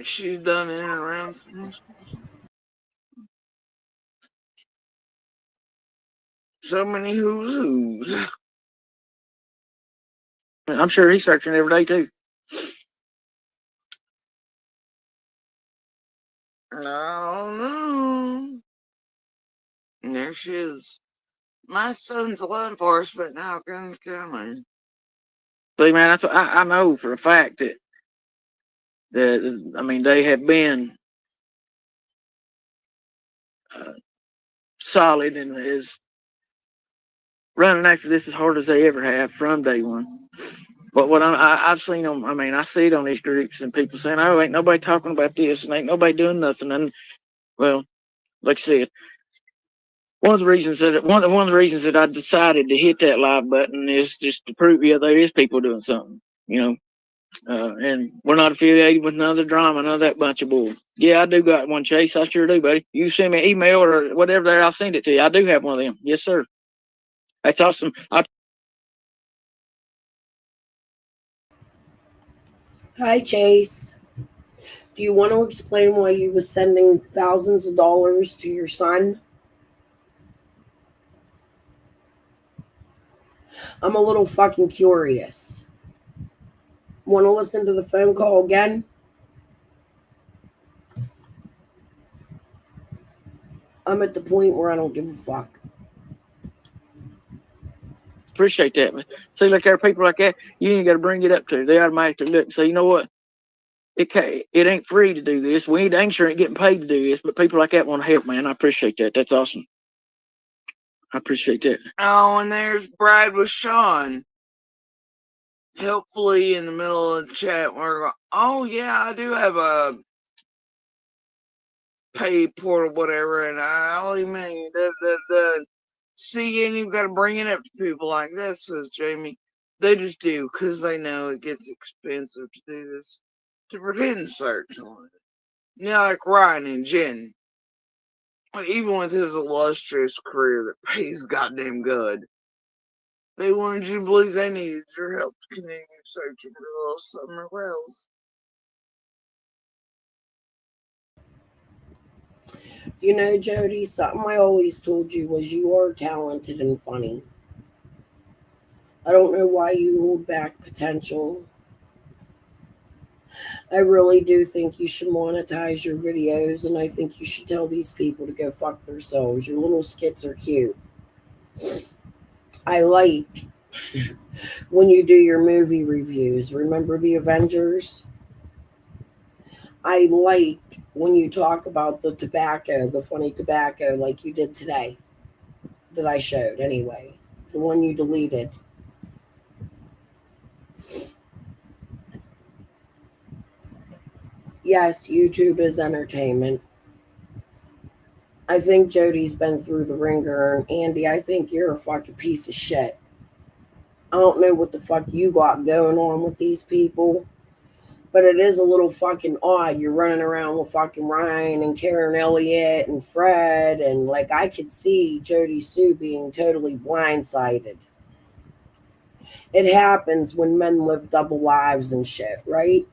She's done in and around. So many who's. I'm sure he's searching every day too. I don't know. And there she is. My son's law enforcement now guns coming. See, man, that's what I know for a fact that I mean they have been solid and is running after this as hard as they ever have from day one. But what I've seen them, I mean, I see it on these groups and people saying, "Oh, ain't nobody talking about this and ain't nobody doing nothing." And well, like I said, one of the reasons that I decided to hit that live button is just to prove there is people doing something, you know. And we're not affiliated with none of the drama, none of that bunch of bull. Yeah, I do got one, Chase. I sure do, buddy. You send me an email or whatever there, I'll send it to you. I do have one of them. Yes, sir. That's awesome. Hi, Chase. Do you want to explain why you was sending thousands of dollars to your son? I'm a little fucking curious. Want to listen to the phone call again? I'm at the point where I don't give a fuck. Appreciate that. Man. See, like there are people like that, you ain't got to bring it up to. They automatically look and say, you know what? It ain't free to do this. We ain't sure ain't getting paid to do this, but people like that want to help, man. I appreciate that. That's awesome. I appreciate that. Oh, and there's Brad with Sean. Hopefully in the middle of the chat we're going, oh yeah, I do have a pay portal, whatever, and I'll email you. See, you ain't even got to bring it up to people like this, says Jamie. They just do, because they know it gets expensive to do this, to pretend search on it. You know, like Ryan and Jen. But even with his illustrious career that pays goddamn good, they wanted you to believe they needed your help to continue searching for a little somewhere else. You know, Jody, something I always told you was you are talented and funny. I don't know why you hold back potential. I really do think you should monetize your videos, and I think you should tell these people to go fuck themselves. Your little skits are cute. I like when you do your movie reviews. Remember the Avengers? I like when you talk about the tobacco, the funny tobacco, like you did today, that I showed anyway, the one you deleted. Yes, YouTube is entertainment. I think Jodi's been through the ringer, and Andy, I think you're a fucking piece of shit. don't know what the fuck you got going on with these people, but it is a little fucking odd. You're running around with fucking Ryan and Karen Elliott and Fred, and like I could see Jodie Sue being totally blindsided. It happens when men live double lives and shit, right?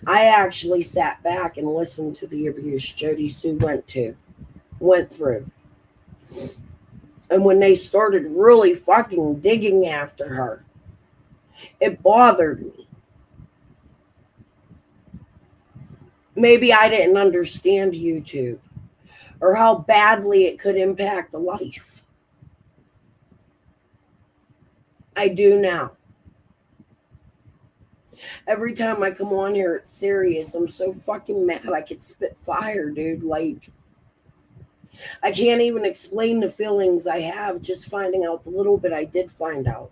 I actually sat back and listened to the abuse Jodie Sue went through. And when they started really fucking digging after her, it bothered me. Maybe I didn't understand YouTube or how badly it could impact a life. I do now. Every time I come on here, it's serious. I'm so fucking mad I could spit fire, dude. Like, I can't even explain the feelings I have just finding out the little bit I did find out.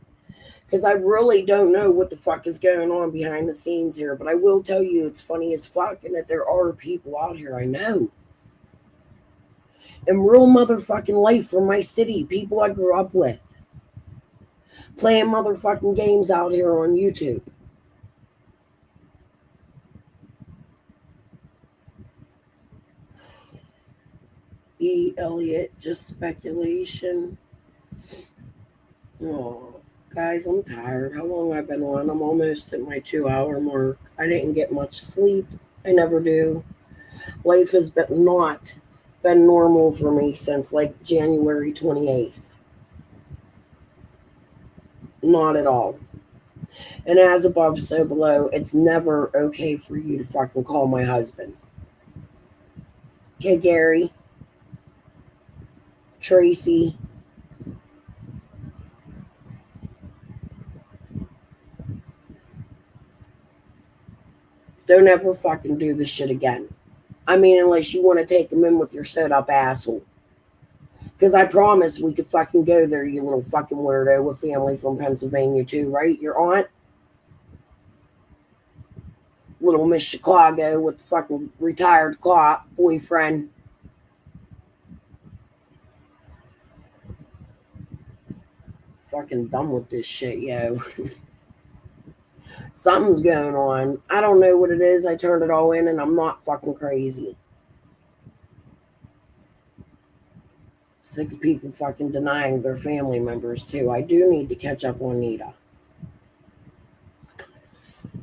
Because I really don't know what the fuck is going on behind the scenes here. But I will tell you it's funny as fuck and that there are people out here I know. In real motherfucking life from my city, people I grew up with. Playing motherfucking games out here on YouTube. E. Elliott, just speculation. Oh, guys, I'm tired. How long have I been on? I'm almost at my 2-hour mark. I didn't get much sleep. I never do. Life has not been normal for me since like January 28th. Not at all. And as above, so below, it's never okay for you to fucking call my husband. Okay, Gary? Tracy? Don't ever fucking do this shit again. I mean, unless you want to take him in with your set-up asshole. Because I promise we could fucking go there, you little fucking weirdo with family from Pennsylvania too, right? Your aunt? Little Miss Chicago with the fucking retired cop boyfriend. Fucking done with this shit, yo. Something's going on. I don't know what it is. I turned it all in and I'm not fucking crazy. Sick of people fucking denying their family members too. I do need to catch up on Nita.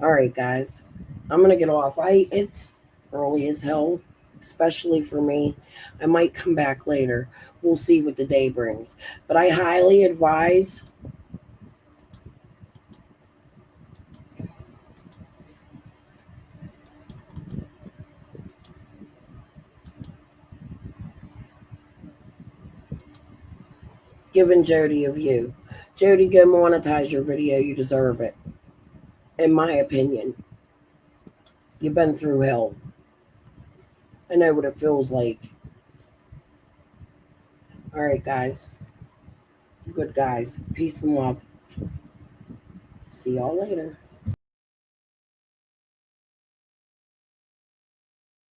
Alright, guys. I'm gonna get off. It's early as hell, especially for me. I might come back later. We'll see what the day brings. But I highly advise giving Jodi a view. Jodi, go monetize your video. You deserve it. In my opinion. You've been through hell. I know what it feels like. Alright, guys. Good guys. Peace and love. See y'all later.